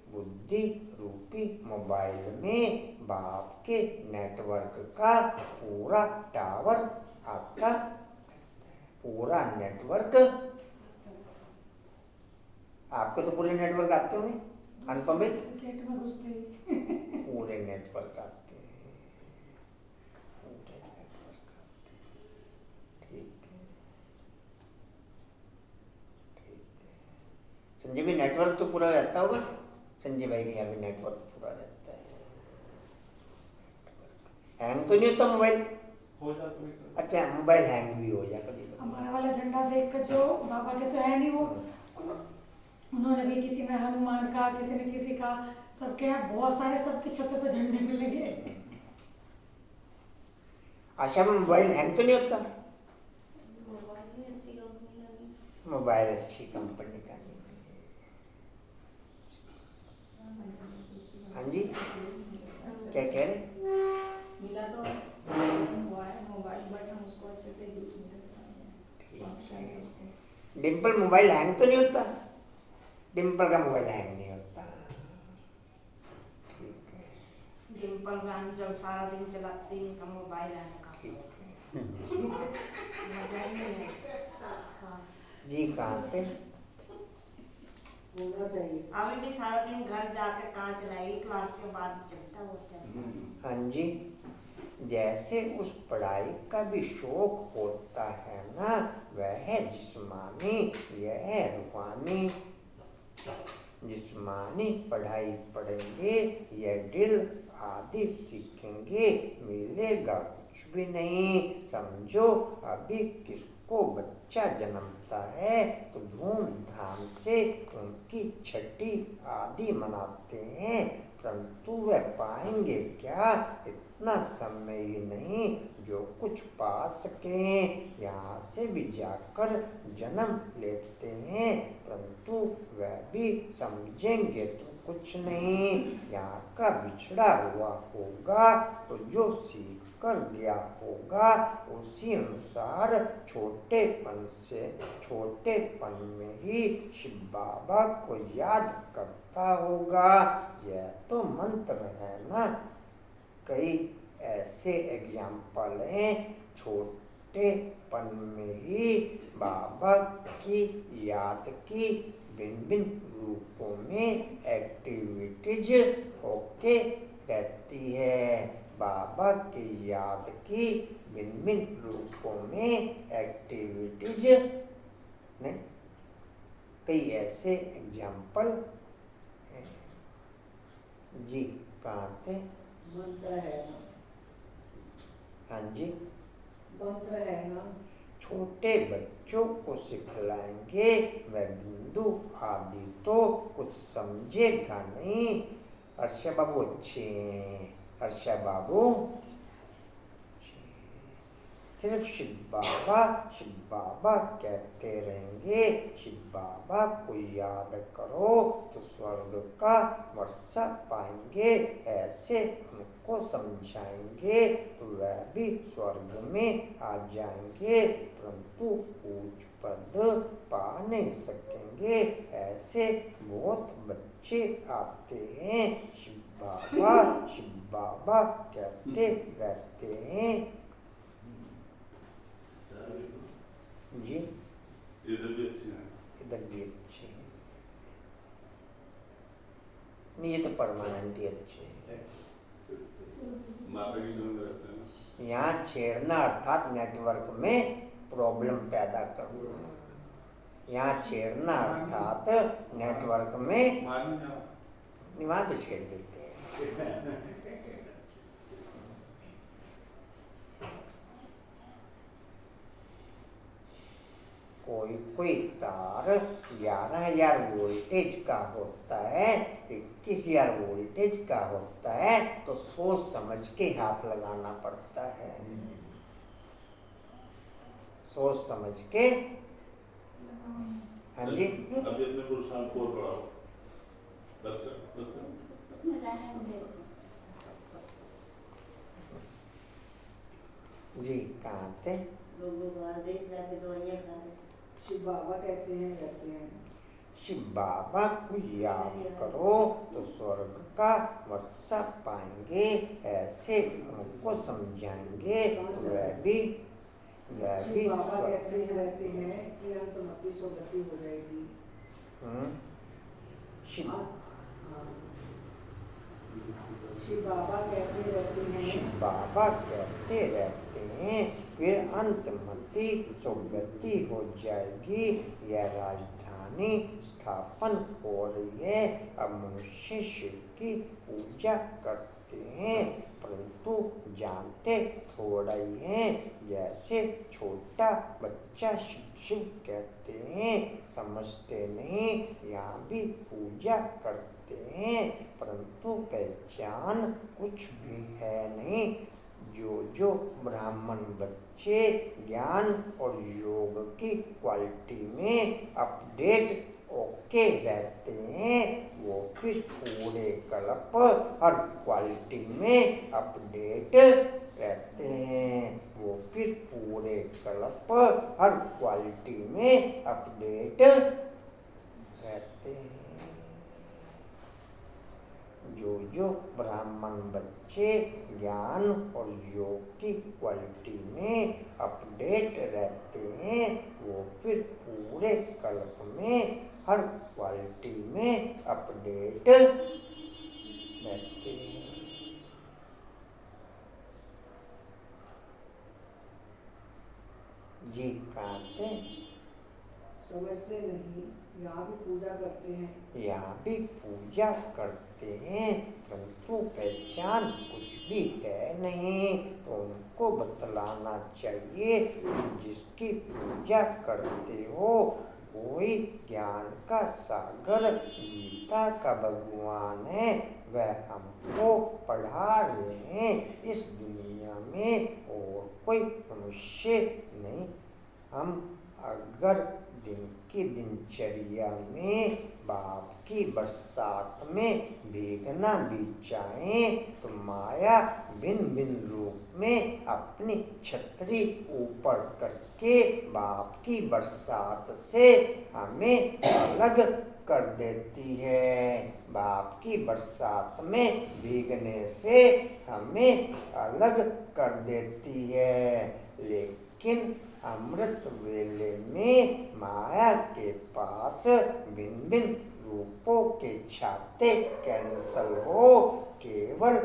बुद्धि रूपी मोबाइल में बाप के नेटवर्क का पूरा टावर आता, पूरा नेटवर्क। आपको तो पूरे नेटवर्क आते होंगे अनुपम, गेट में घुसते ही पूरे नेटवर्क आते हैं, पूरे नेटवर्क आते हैं। ठीक है ठीक है। संजय भाई नेटवर्क तो पूरा रहता होगा? संजय भाई के यहाँ भी नेटवर्क पूरा रहता है। हैंग तो नहीं होता मोबाइल? हो जाता है। अच्छा मोबाइल हैंग भी हो जाता कभी कभी। हमारा वाला झंडा देख कर जो बाबा के तो है नहीं वो, उन्होंने भी किसी ने हनुमान का, किसी ने किसी का, सबके यहाँ बहुत सारे सबकी छतों पे झंडे में लगे। आशा में मोबाइल हैंग तो नहीं होता? मोबाइल भी अच्छी कंपनी का नहीं। मोबाइल अच्छी कंपनी का नहीं है। हाँ जी क्या कह रहे? मिला तो हुआ है मोबाइल, बट हम उसको अच्छे से यूज नहीं कर पाए हैं। ठीक है। डिम्पल मोबाइल हैंग तो नहीं होता? डिम्पल का मोबाइल हैंग नहीं होता। ठीक है डिम्पल मैम जब सारा दिन चलाती है का मोबाइल है का। ठीक है। मजा ही नहीं है। हाँ। जी कहाँ थे? होना चाहिए। अभी भी सारा दिन घर जाकर कहाँ चलाएगी, क्लास के बाद चलता वो चलता। हाँ जी, जैसे उस पढ़ाई का भी शौक होता है ना, वह जिस्मानी यह रूहानी। जिस्मानी पढ़ाई पढ़ेंगे या ड्रिल आदि सीखेंगे, मिलेगा कुछ भी नहीं। समझो, अभी किसको बच्चा जन्मता है तो धूमधाम से उनकी छठी आदि मनाते हैं, परंतु वह पाएंगे क्या? इतना समय ही नहीं जो कुछ पा सकें। यहाँ से भी जाकर जन्म लेते हैं, परंतु वह भी समझेंगे तो कुछ नहीं। यहाँ का बिछड़ा हुआ होगा तो जो सीख कर गया होगा उसी अनुसार छोटेपन में ही शिव बाबा को याद करता होगा। यह तो मंत्र है ना। कई ऐसे एग्जाम्पल हैं, छोटेपन में ही बाबा की याद की भिन्न भिन्न रूपों में एक्टिविटीज होके रहती है। बाबा की याद की भिन्न भिन्न रूपों में एक्टिविटीज ने कई ऐसे एग्जाम्पल हैं। जी कहाँ थे? मंत्र है ना। हाँ जी, मंत्र है ना। छोटे बच्चों को सिखलाएंगे, वह बिंदु आदि तो कुछ समझेगा नहीं। अर्षा बाबू अच्छे, अर्षा बाबू सिर्फ शिव बाबा कहते रहेंगे। शिव बाबा को याद करो तो स्वर्ग का वर्षा पाएंगे, ऐसे उनको समझाएंगे तो वह भी स्वर्ग में आ जाएंगे, परंतु ऊंच पद पा नहीं सकेंगे। ऐसे बहुत बच्चे आते हैं, शिव बाबा कहते रहते हैं। जी इधर भी अच्छे हैं, इधर भी अच्छे हैं। नहीं, ये तो परमानेंट ही अच्छे हैं। माता की जन्म रहते हैं। यहाँ छेड़ना अर्थात नेटवर्क में प्रॉब्लम पैदा करना। यहाँ छेड़ना अर्थात नेटवर्क में वहाँ तो छेड़ देते हैं। कोई तार 11,000 वोल्टेज का होता है, 21,000 वोल्टेज का होता है, तो सोच समझ के हाथ लगाना पड़ता है। सोच समझ के। हाँ जी, अभी अपने को साल 4 पढ़ाओ। जी कहाँ थे? शिव बाबा कहते हैं रहते हैं। शिव बाबा को याद करो तो स्वर्ग का वर्षा पाएंगे, ऐसे उनको समझाएंगे तो वह भी शिव बाबा कहते रहते हैं कि अंतमति सुगति हो जाएगी। शिव बाबा कहते रहते हैं। शिव बाबा कहते रहते हैं फिर अंतमति सुगति हो जाएगी। यह राजधानी स्थापन हो रही है। अब मनुष्य शिव की पूजा करते हैं, परंतु जानते थोड़ा ही हैं। जैसे छोटा बच्चा शिव कहते हैं, समझते नहीं। यहाँ भी पूजा करते हैं, परंतु पहचान कुछ भी है नहीं। जो ब्राह्मण बच्चे ज्ञान और योग की क्वालिटी में अपडेट ओके रहते हैं, वो फिर पूरे कल्प और क्वालिटी में अपडेट रहते हैं। वो फिर पूरे कल्प और क्वालिटी में अपडेट रहते हैं। जो ब्राह्मण बच्चे ज्ञान और योग की क्वालिटी में अपडेट रहते हैं, वो फिर पूरे कल्प में हर क्वालिटी में अपडेट रहते हैं। जी कहाँ थे? समझते नहीं, यहाँ भी पूजा करते हैं। यहाँ भी पूजा करते हैं, परंतु पहचान कुछ भी है नहीं, तो उनको बतलाना चाहिए कि जिसकी पूजा करते हो कोई ज्ञान का सागर गीता का भगवान है, वह हमको पढ़ा रहे हैं इस दुनिया में और कोई मनुष्य नहीं। हम अगर दिन की दिनचर्या में बाप की बरसात में भीगना भी चाहें तो माया भिन्न भिन्न रूप में अपनी छतरी ऊपर करके बाप की बरसात से हमें अलग कर देती है। बाप की बरसात में भीगने से हमें अलग कर देती है, लेकिन अमृत वेले में माया के पास भिन्न भिन्न रूपों के छाते कैंसल हो, केवल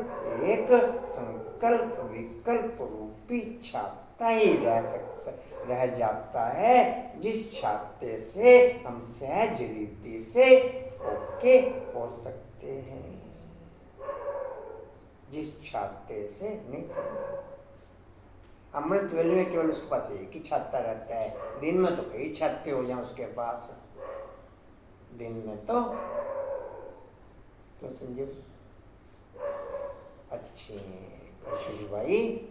एक संकल्प विकल्प रूपी छाता ही रह जाता है, जिस छाते से हम सहज रीति से ओके हो सकते हैं। जिस छाते से नहीं समझ, अमृत वेले में केवल उसके पास एक ही छाता रहता है, दिन में तो कई छाते हो जाए उसके पास। दिन में तो क्यों संजीव? अच्छी कशिश भाई,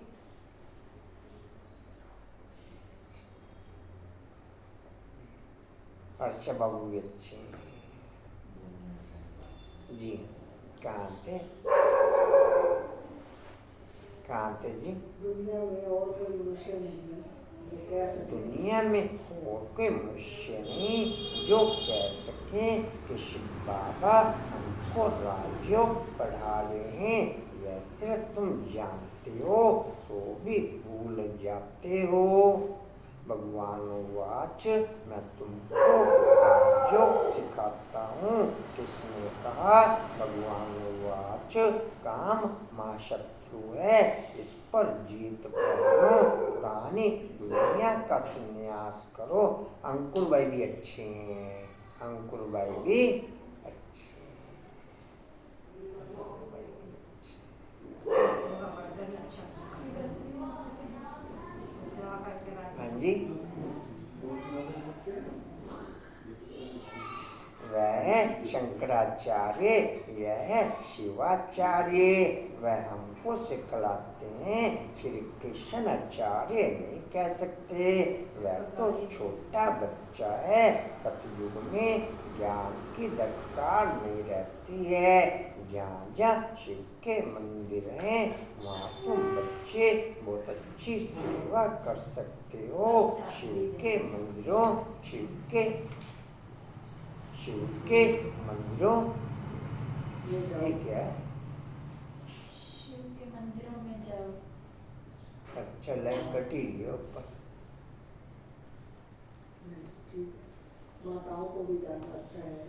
अर्चा बाबू भी अच्छी जी। कहाँ थे जी? दुनिया में और कोई मनुष्य नहीं है जो कह सके, दुनिया में और कोई मनुष्य नहीं जो कह सके कि शिव बाबा हमको राजयोग पढ़ा रहे हैं। यह सिर्फ तुम जानते हो, सो भी भूल जाते हो। भगवान वाच, मैं तुमको राजयोग सिखाता हूँ। किसने कहा? भगवान वाच, काम मां शत्रु है, इस पर जीत पाओ, पुरानी दुनिया का संन्यास करो। अंकुर भाई भी अच्छे हैं, अंकुर भाई भी अच्छे, अंकुर भाई भी अच्छे। हाँ जी, वह शंकराचार्य, यह शिवाचार्य, वह हमको सिखलाते हैं। श्री कृष्ण आचार्य नहीं कह सकते, वह तो छोटा बच्चा है। सतयुग में ज्ञान की दरकार नहीं रहती है। जहाँ जहाँ शिव के मंदिर हैं वहाँ तुम बच्चे बहुत अच्छी सेवा कर सकते हो। शिव के मंदिरों, शिव के मंदिरों ये क्या है? शिव के मंदिरों में जाओ। अच्छा, लाइन कटी है ऊपर। माताओं को भी जाना अच्छा है।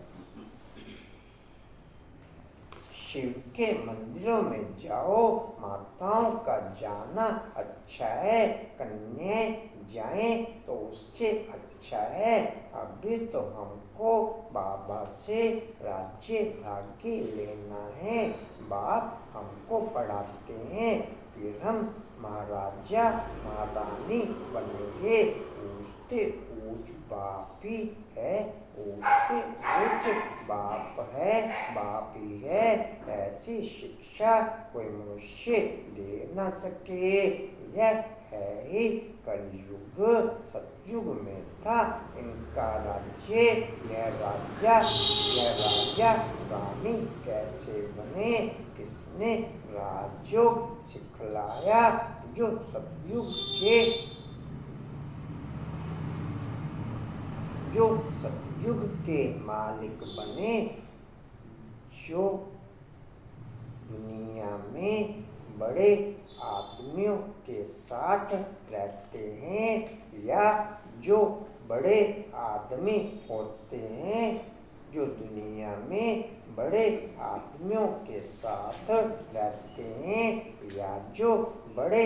शिव के मंदिरों में जाओ, माताओं का जाना अच्छा है। कन्याएं जाएं तो उससे अच्छा है। अभी तो हमको बाबा से राज्य भाग्य लेना है। बाप हमको पढ़ाते हैं, फिर हम महाराजा महारानी बनेंगे। ऊंचते ऊंच बाप ही है, ऊंचते ऊंच बाप है, बाप ही है। ऐसी शिक्षा कोई मनुष्य दे न सके। यह है ही कलयुग। सतयुग में था इनका राज्य। यह राजा रानी कैसे बने? किसने राजयोग सिखलाया? जो सतयुग के मालिक बने, जो दुनिया में बड़े आदमियों के साथ रहते हैं, या जो बड़े आदमी होते हैं जो दुनिया में बड़े आदमियों के साथ रहते हैं या जो बड़े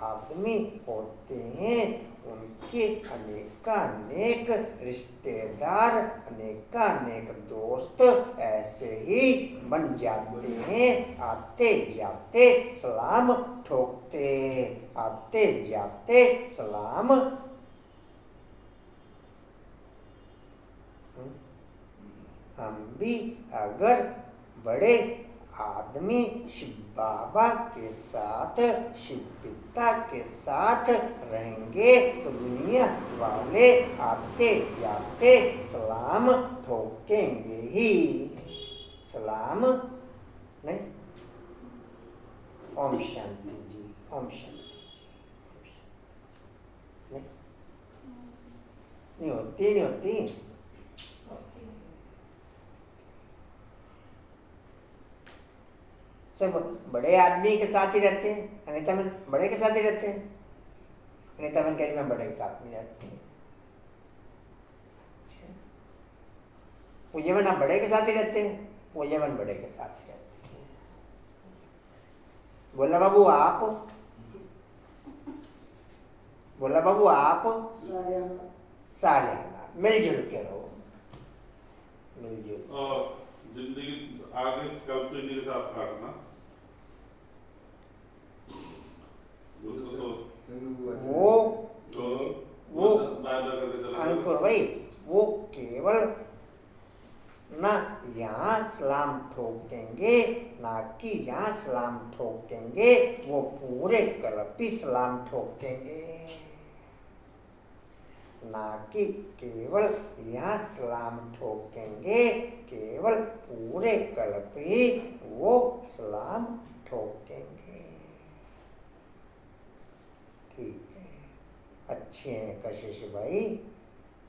आदमी होते हैं उनके अनेकानेक रिश्तेदार अनेकानेक दोस्त ऐसे ही बन जाते हैं। आते जाते सलाम ठोकते, आते जाते सलाम। हम भी अगर बड़े आदमी शिव बाबा के साथ, शिव पिता के साथ रहेंगे तो दुनिया वाले आते जाते सलाम ठोकेंगे ही। सलाम नहीं। ओम शांति जी, ओम शांति जी, ओम शांति जी। नहीं होती, नहीं होती। सब बड़े आदमी के साथ ही रहते हैं। अनिता बहन बड़े के साथ ही रहते हैं। अनिता बहन कह रही मैं बड़े के साथ नहीं रहती। पूजा बहन आप बड़े के साथ ही रहते हैं। पूजा बहन बड़े के साथ ही रहते हैं। बोला बाबू आप, बोला बाबू आप सारे मिलजुल के रहो, मिलजुल। और जिंदगी आगे कल तो इन्हीं के साथ काटना। वो अंकुर भाई वो केवल ना यहाँ सलाम ठोकेंगे ना कि यहाँ सलाम ठोकेंगे, वो पूरे कल्पी सलाम ठोकेंगे। ना कि केवल यहाँ सलाम ठोकेंगे, केवल पूरे कल्प ही वो सलाम ठोकेंगे। ठीक है, अच्छे हैं कशिश भाई,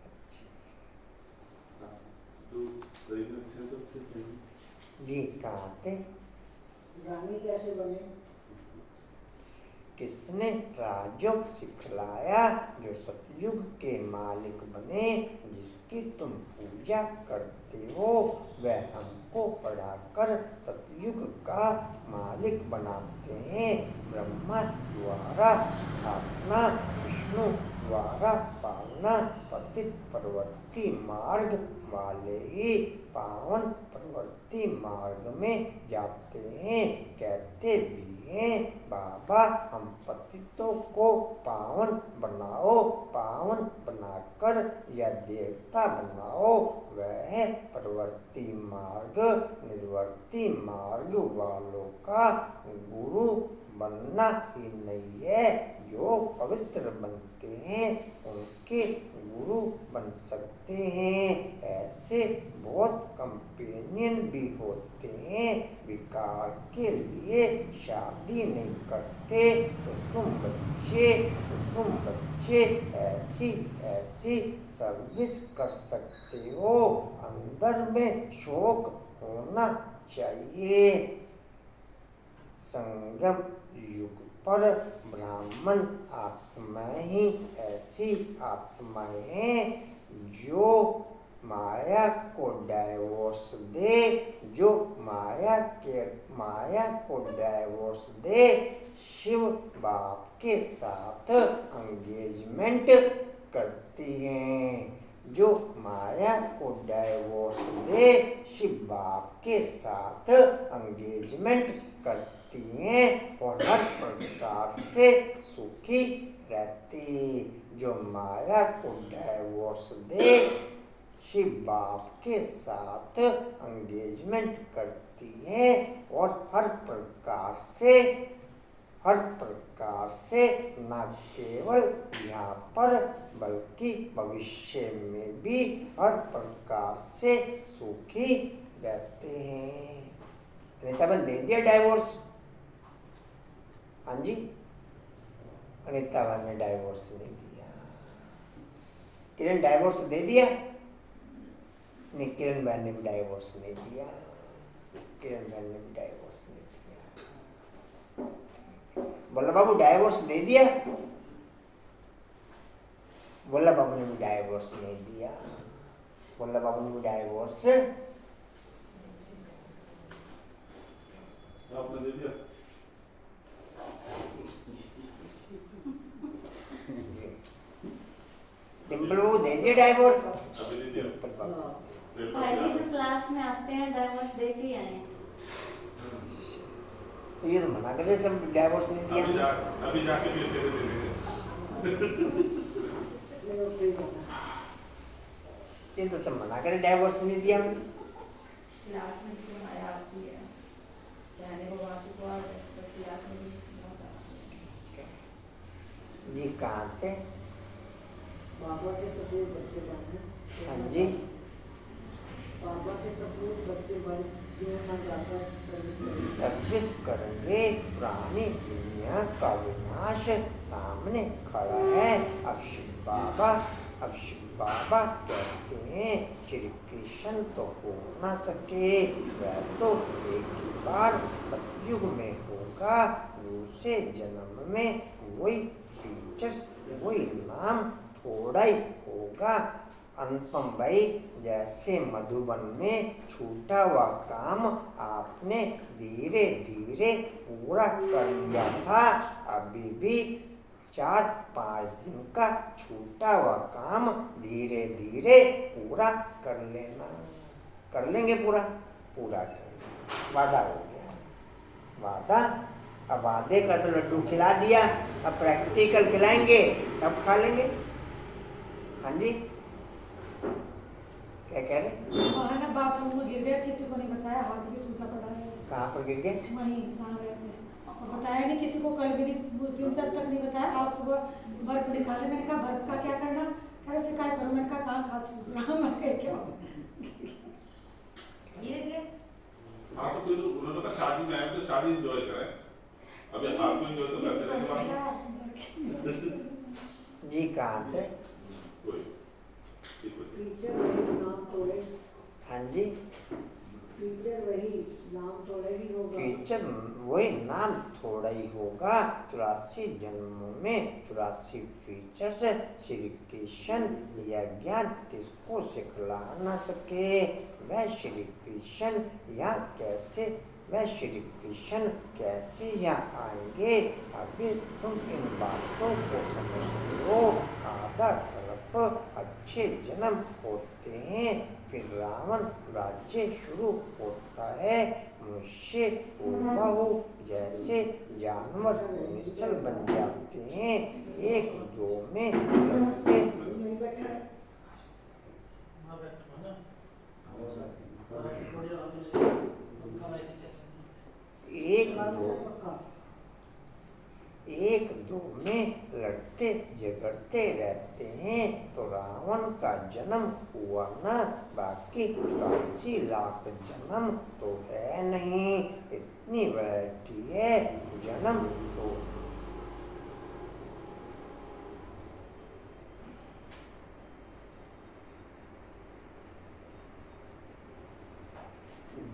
अच्छे। जी कहाँ थे? रानी कैसे बने? किसने राजयोग सिखलाया जो सतयुग के मालिक बने, जिसकी तुम पूजा करते हो वह हमको पढ़ाकर सतयुग का मालिक बनाते हैं। ब्रह्मा द्वारा स्थापना, विष्णु द्वारा पालना, पतित प्रवृत्ति मार्ग वाले ही पावन प्रवृत्ति मार्ग में जाते हैं। कहते भी हैं बाबा हम पतितों को पावन बनाओ, पावन बनाकर या देवता बनाओ। वह प्रवृत्ति मार्ग निर्वर्ती मार्ग वालों का गुरु बनना ही नहीं है। जो पवित्र बनते हैं उनके गुरु बन सकते हैं। ऐसे बहुत कंपेनियन भी होते हैं, विकार के लिए शादी नहीं करते तो तुम बच्चे ऐसी ऐसी सर्विस कर सकते हो। अंदर में शौक होना चाहिए। संगम युग पर ब्राह्मण आत्माएं ही ऐसी आत्माएं हैं जो माया को डाइवोर्स दे, जो माया को डाइवोर्स दे, शिव बाप के साथ एंगेजमेंट करती हैं। जो माया को डाइवोर्स दे, शिव बाप के साथ एंगेजमेंट करती हैं और हर प्रकार से सुखी रहती। जो माया को डाइवोर्स दे, शिव बाप के साथ एंगेजमेंट करती है और हर प्रकार से न केवल यहाँ पर बल्कि भविष्य में भी हर प्रकार से सुखी रहते हैं। अनिता बहन दे दिया डाइवोर्स? हाँ जी, अनिता बहन ने डाइवोर्स नहीं दिया। किरण डाइवोर्स दे दिया? नहीं, किरण बहन ने भी डाइवोर्स नहीं दिया। किरण बहन ने भी डाइवोर्स नहीं दिया। बोला बाबू डाइवोर्स दे दिया? बोला बाबू ने भी डाइवोर्स नहीं दिया। बोला बाबू को डाइवोर्स आपने दे दिया? डिम्पल बाबू दे दिया डाइवोर्स? अभी नहीं दिया। डिम्पल बाबू पेपर भाई जी दिया। जो क्लास में आते हैं डाइवोर्स दे के ही आए हैं। तो ये तो मना कर रहे सब डाइवोर्स नहीं दिया। अभी जाके फिर दे देंगे। नहीं वो कोई नहीं। ये तो सब मना करे डाइवोर्स नहीं दिया हमने। क्लास में भी हमारे आती है कहने को वहाँ से को आ गए तो क्लास में भी जी कहाँ थे? बाबा के सपूत बच्चे बने। हाँ जी। बाबा के सपूत बच्चे बन जो ना जाकर सर्विस करेंगे। पुरानी दुनिया का विनाश सामने खड़ा है। अब शिव बाबा कहते हैं श्री कृष्ण तो हो ना सके, वह तो एक ही बार सतयुग में होगा, दूसरे जन्म में वही फीचर्स वही नाम थोड़ा ही होगा। अनुपम भाई जैसे मधुबन में छूटा हुआ काम आपने धीरे धीरे पूरा कर लिया था, अभी भी 4-5 दिन का छूटा हुआ काम धीरे धीरे पूरा कर लेना। कर लेंगे पूरा कर लेंगे। वादा हो गया, वादा। अब वादे का तो लड्डू खिला दिया, अब प्रैक्टिकल खिलाएंगे तब खा लेंगे। हाँ जी क्या कह रहे? वहाँ ना बाथरूम में गिर गया, किसी को नहीं बताया, हाथ भी सूजा पड़ा है। कहाँ पर गिर गए? वहीं कहाँ गए थे और बताया नहीं किसी को, कल भी नहीं, उस दिन तक नहीं बताया। आज सुबह बर्फ निकाले, मैंने कहा बर्फ का क्या करना, कह रहे शिकायत करो। मैंने कहा कहाँ हाथ सूझ रहा, मैं कह क्या गिर गए। हाँ तो फिर उन्होंने कहा शादी में आए तो शादी एंजॉय करें। अबे आप को एंजॉय तो करते रहेंगे। जी कहाँ थे? कोई फीचर वही नाम तोड़े। हाँ जी फीचर वही नाम थोड़ा ही होगा। फीचर वही नाम थोड़ा ही होगा। 84 जन्मों में 84 फीचर्स। श्री कृष्ण यह ज्ञान किसको सिखला न सके, वह श्री कृष्ण यहाँ आएंगे। अभी तुम इन बातों को समझते हो। आधा कल्प अच्छे जन्म होते हैं, फिर रावण राज्य शुरू होता है। मनुष्य बहु जैसे जानवर निश्चल बन जाते हैं, एक दो में लड़ते एक दो में लड़ते झगड़ते रहते हैं। तो रावण का जन्म हुआ ना, बाकी 84 लाख जन्म तो है नहीं। इतनी वैरायटी है जन्म तो।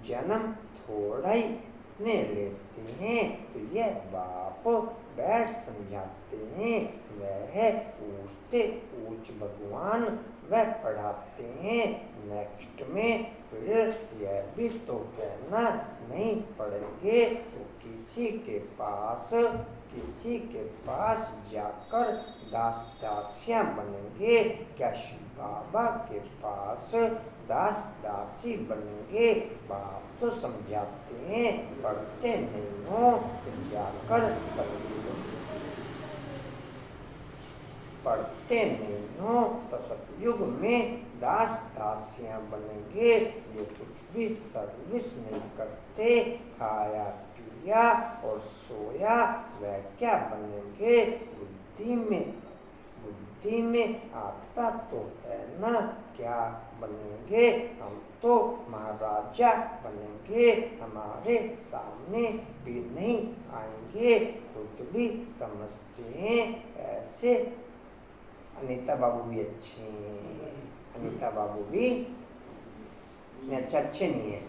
जन्म थोड़ा ही ले लेते हैं, तो यह बाप बैठ समझाते हैं। वह पूछते पूछ भगवान वह पढ़ाते हैं। नेक्स्ट में फिर यह भी तो कहना नहीं पड़ेंगे तो किसी के पास जाकर दास दासियाँ बनेंगे। क्या शिव बाबा के पास दास दासी बनेंगे? बाप तो समझाते हैं, पढ़ते नहीं हो तो जाकर सतयुग में दास दासियाँ बनेंगे। ये कुछ भी सर्विस नहीं करते, खाया पिया और सोया, वह क्या बनेंगे? बुद्धि में आता तो है ना, क्या बनेंगे? हम तो महाराजा बनेंगे, हमारे सामने भी नहीं आएंगे, खुद भी समझते हैं ऐसे। अनीता बाबू भी अच्छे हैं, अनीता बाबू भी अच्छे नहीं है।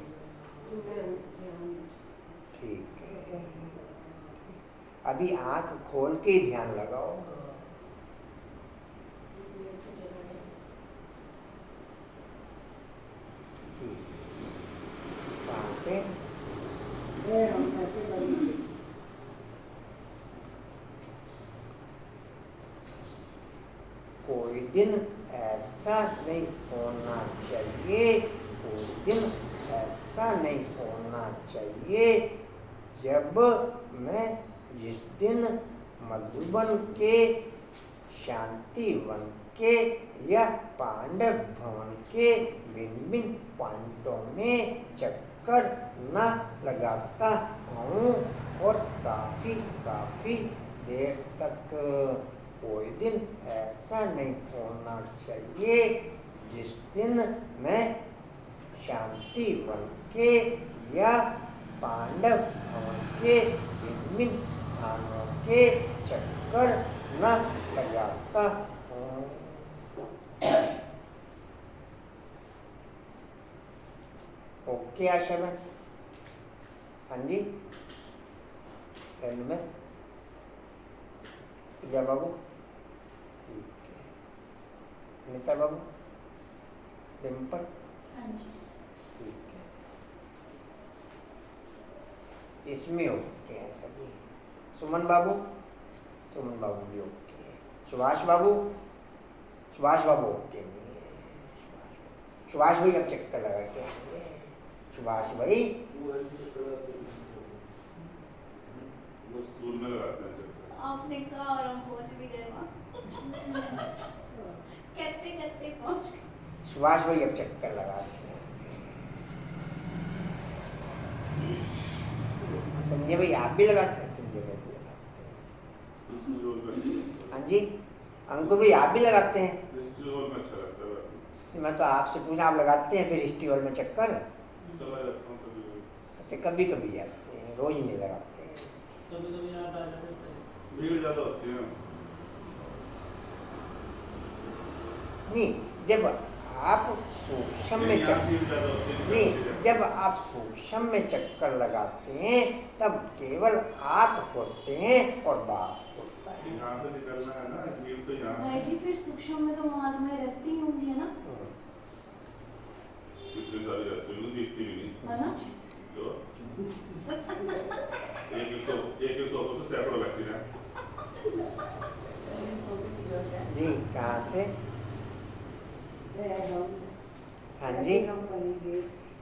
ठीक है, अभी आंख खोल के ही ध्यान लगाओ। दिन ऐसा नहीं होना चाहिए, कोई दिन ऐसा नहीं होना चाहिए जब मैं जिस दिन मधुबन के, शांतिवन के या पांडव भवन के भिन्न भिन्न पॉइंटों में चक्कर न लगाता हूँ और काफी देर तक, कोई दिन ऐसा नहीं होना चाहिए जिस दिन मैं शांतिवन के या पांडव भवन के विभिन्न स्थानों के चक्कर न लगाता हूँ। ओके आशा में? हाँ जी, एंड में या बाबू? ठीक है। अनिता बाबू? डिम्पल? हाँ जी। ठीक है, इसमें ओके हैं सभी। सुमन बाबू? सुमन बाबू भी ओके है। सुभाष बाबू? सुभाष बाबू ओके नहीं है। सुभाष भाई अब चक्कर लगा के आएंगे। सुभाष भाई? वो स्कूल में लगाते हैं चक्कर। आपने कहा और हम पहुंच भी गए वहाँ। कहते कहते पहुंच गए। सुभाष भाई अब चक्कर लगा के आएंगे। संजय भाई आप भी लगाते हैं? संजय भाई भी लगाते हैं। हाँ जी, अंकुर भाई आप भी लगाते हैं? हिस्ट्री हॉल में अच्छा लगता है। मैं तो आपसे पूछा, आप लगाते हैं फिर हिस्ट्री हॉल में चक्कर? चला जाता हूँ कभी। अच्छा, कभी कभी जाते हैं, रोज नहीं लगाते हैं। कभी आप आ जाते हैं। भीड़ ज़्यादा होती है। नहीं, जब आप सूक्ष्म में नहीं, जब आप सूक्ष्म में चक्कर लगाते हैं तब केवल आप होते हैं और बाप होता है। यहाँ से निकलना है ना, भीड़ तो यहाँ भाई जी फिर सूक्ष्म में तो महात्माएं रहती ही होंगी है ना? इतनी सारी रहती है, दिखती भी नहीं है ना? तो एक सौ तो सैकड़ों व्यक्ति हैं। जी, कहाँ थे? हाँ जी, हम बनेंगे।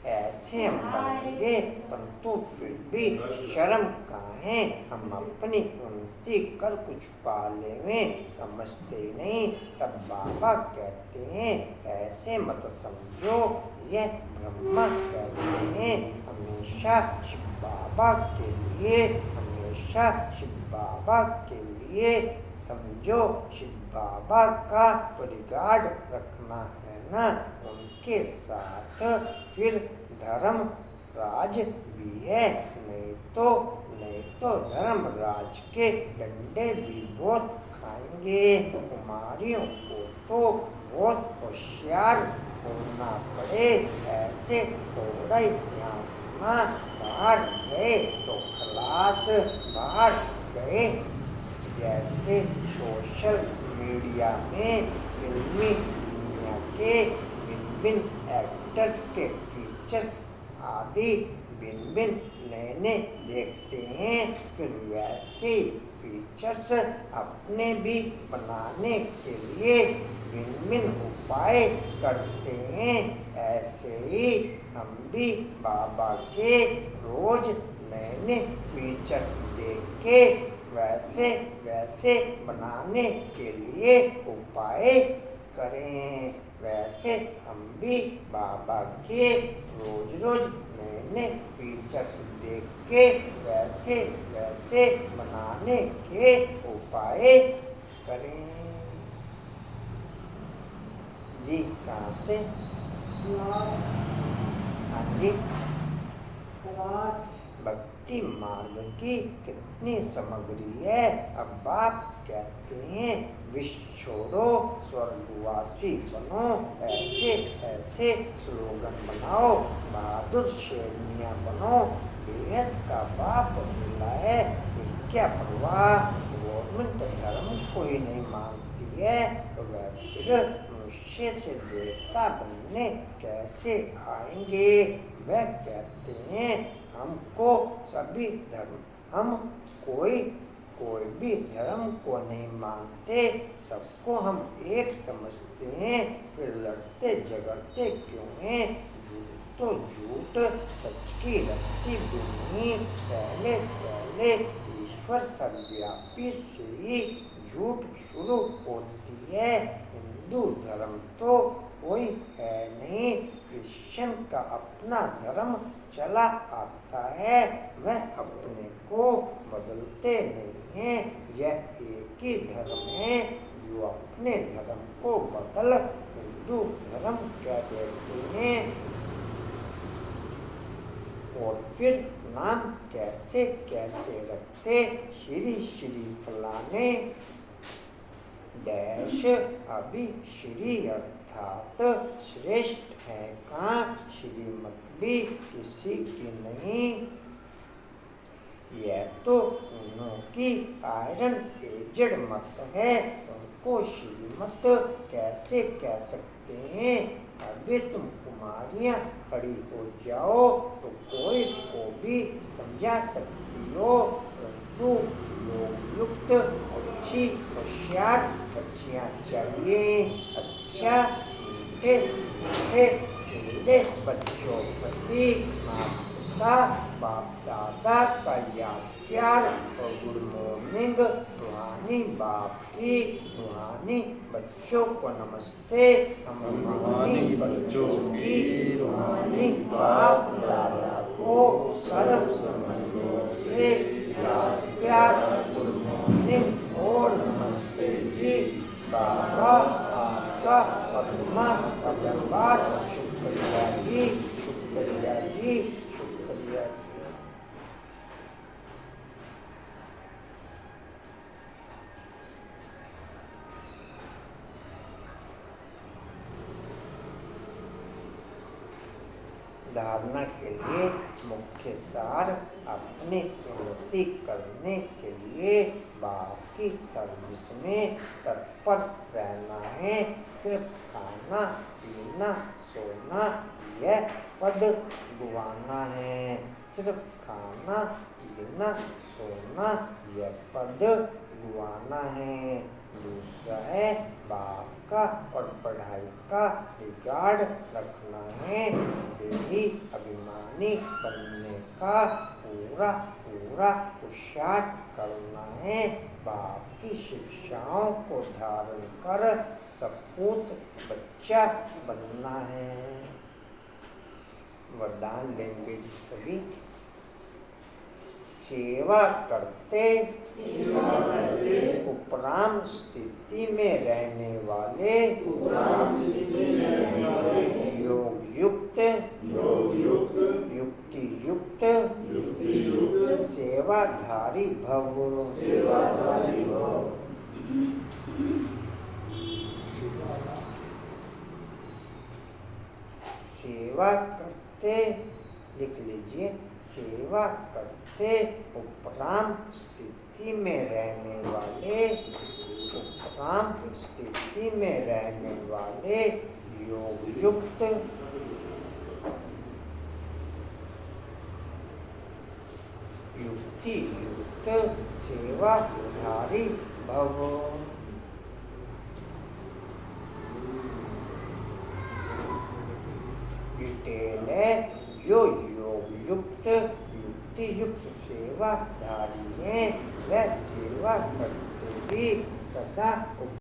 ऐसे हम बनेंगे, परंतु फिर भी शर्म कहाँ है, हम अपनी उन्नति कर कुछ पाले में समझते नहीं। तब बाबा कहते हैं ऐसे मत समझो, यह ब्रह्मा कहते हैं हमेशा शिव बाबा के लिए, हमेशा शिव बाबा के लिए समझो। शिव बाबा का रिगार्ड रखना है ना, उनके साथ फिर धर्म राज भी है, नहीं तो धर्म राज के डंडे भी बहुत खाएंगे। कुमारियों को तो बहुत होशियार होना पड़े, ऐसे थोड़ा ही यहाँ सुना, बाहर गए तो खलास, बाहर गए जैसे सोशल मीडिया में फिल्मी दुनिया के भिन्न एक्टर्स के फीचर्स आदि भिन्न नए देखते हैं, फिर वैसे फीचर्स अपने भी बनाने के लिए भिन्न उपाय करते हैं। ऐसे ही हम भी बाबा के रोज नए फीचर्स देख के वैसे बनाने के लिए उपाय करें। वैसे हम भी बाबा के रोज नए फीचर्स देख के वैसे बनाने के उपाय करें। जी, कहाँ से? हाँ जी, भक्ति मार्ग की कितनी सामग्री है। अब आप कहते हैं विश्व छोड़ो स्वर्गवासी बनो, ऐसे स्लोगन बनाओ, बहादुर शेरनियाँ बनो, बेहद का बाप मिला है, फिर क्या परवाह। गवर्नमेंट धर्म को ही नहीं मानती है तो वह फिर मनुष्य से देवता बनने कैसे आएंगे। वह कहते हैं हमको सभी धर्म, हम कोई कोई भी धर्म को नहीं मानते, सबको हम एक समझते हैं, फिर लड़ते झगड़ते क्यों हैं? झूठ तो झूठ, सच की रत्ती भी नहीं। पहले पहले ईश्वर सर्वव्यापी से ही झूठ शुरू होती है। हिंदू धर्म तो कोई है नहीं, क्रिश्चियन का अपना धर्म चला आता है, वह अपने को बदलते नहीं हैं। यह एक ही धर्म है जो अपने धर्म को बदल हिंदू धर्म कह देते हैं। और फिर नाम कैसे कैसे रखते, श्री श्री फलाने डैश, अभी श्री अर्थात श्रेष्ठ है कहाँ, श्रीमत भी किसी की नहीं। यह तो उन्हों की आयरन एजेड मत है, उनको श्रीमत कैसे कह सकते हैं? अभी तुम कुमारियाँ खड़ी हो जाओ तो कोई को भी समझा सकती हो, परंतु लोग युक्त अच्छी होशियार बच्चियाँ चाहिए। अच्छा मीठे मीठे खेले बच्चों प्रति माता बाप दादा का याद प्यार और गुड मॉर्निंग। रूहानी बाप की, रूहानी बच्चों को नमस्ते। हम रूहानी बच्चों की, रूहानी बाप दादा को सर्व संबंधों से याद प्यार, गुड मॉर्निंग और नमस्ते जी। बाबा आपका पद्मा पदंबार, शुक्रिया जी, शुक्रिया जी, शुक्रिया जी। धारणा के लिए मुख्य सार, अपनी उन्नति करने के लिए बाप की सर्विस में तत्पर रहना है। सिर्फ खाना पीना सोना यह पद गुवाना है। सिर्फ खाना पीना सोना यह पद गुवाना है। दूसरा है बाप का और पढ़ाई का रिगार्ड रखना है। देही अभिमानी बनने का पूरा पूरा पुरुषार्थ करना है। बाप की शिक्षाओं को धारण कर सपूत बच्चा बनना है। वरदान लेंगे सभी। सेवा करते उपराम स्थिति में रहने वाले योग युक्त युक्ति युक्त सेवाधारी भव। सेवा करते लिख लीजिए। सेवा करते उपराम स्थिति में रहने वाले, उपराम स्थिति में रहने वाले योग युक्त युक्ति युक्त सेवाधारी भव। डिटेल है जो योग युक्त युक्ति युक्त सेवाधारी हैं, वह सेवा करते भी सदा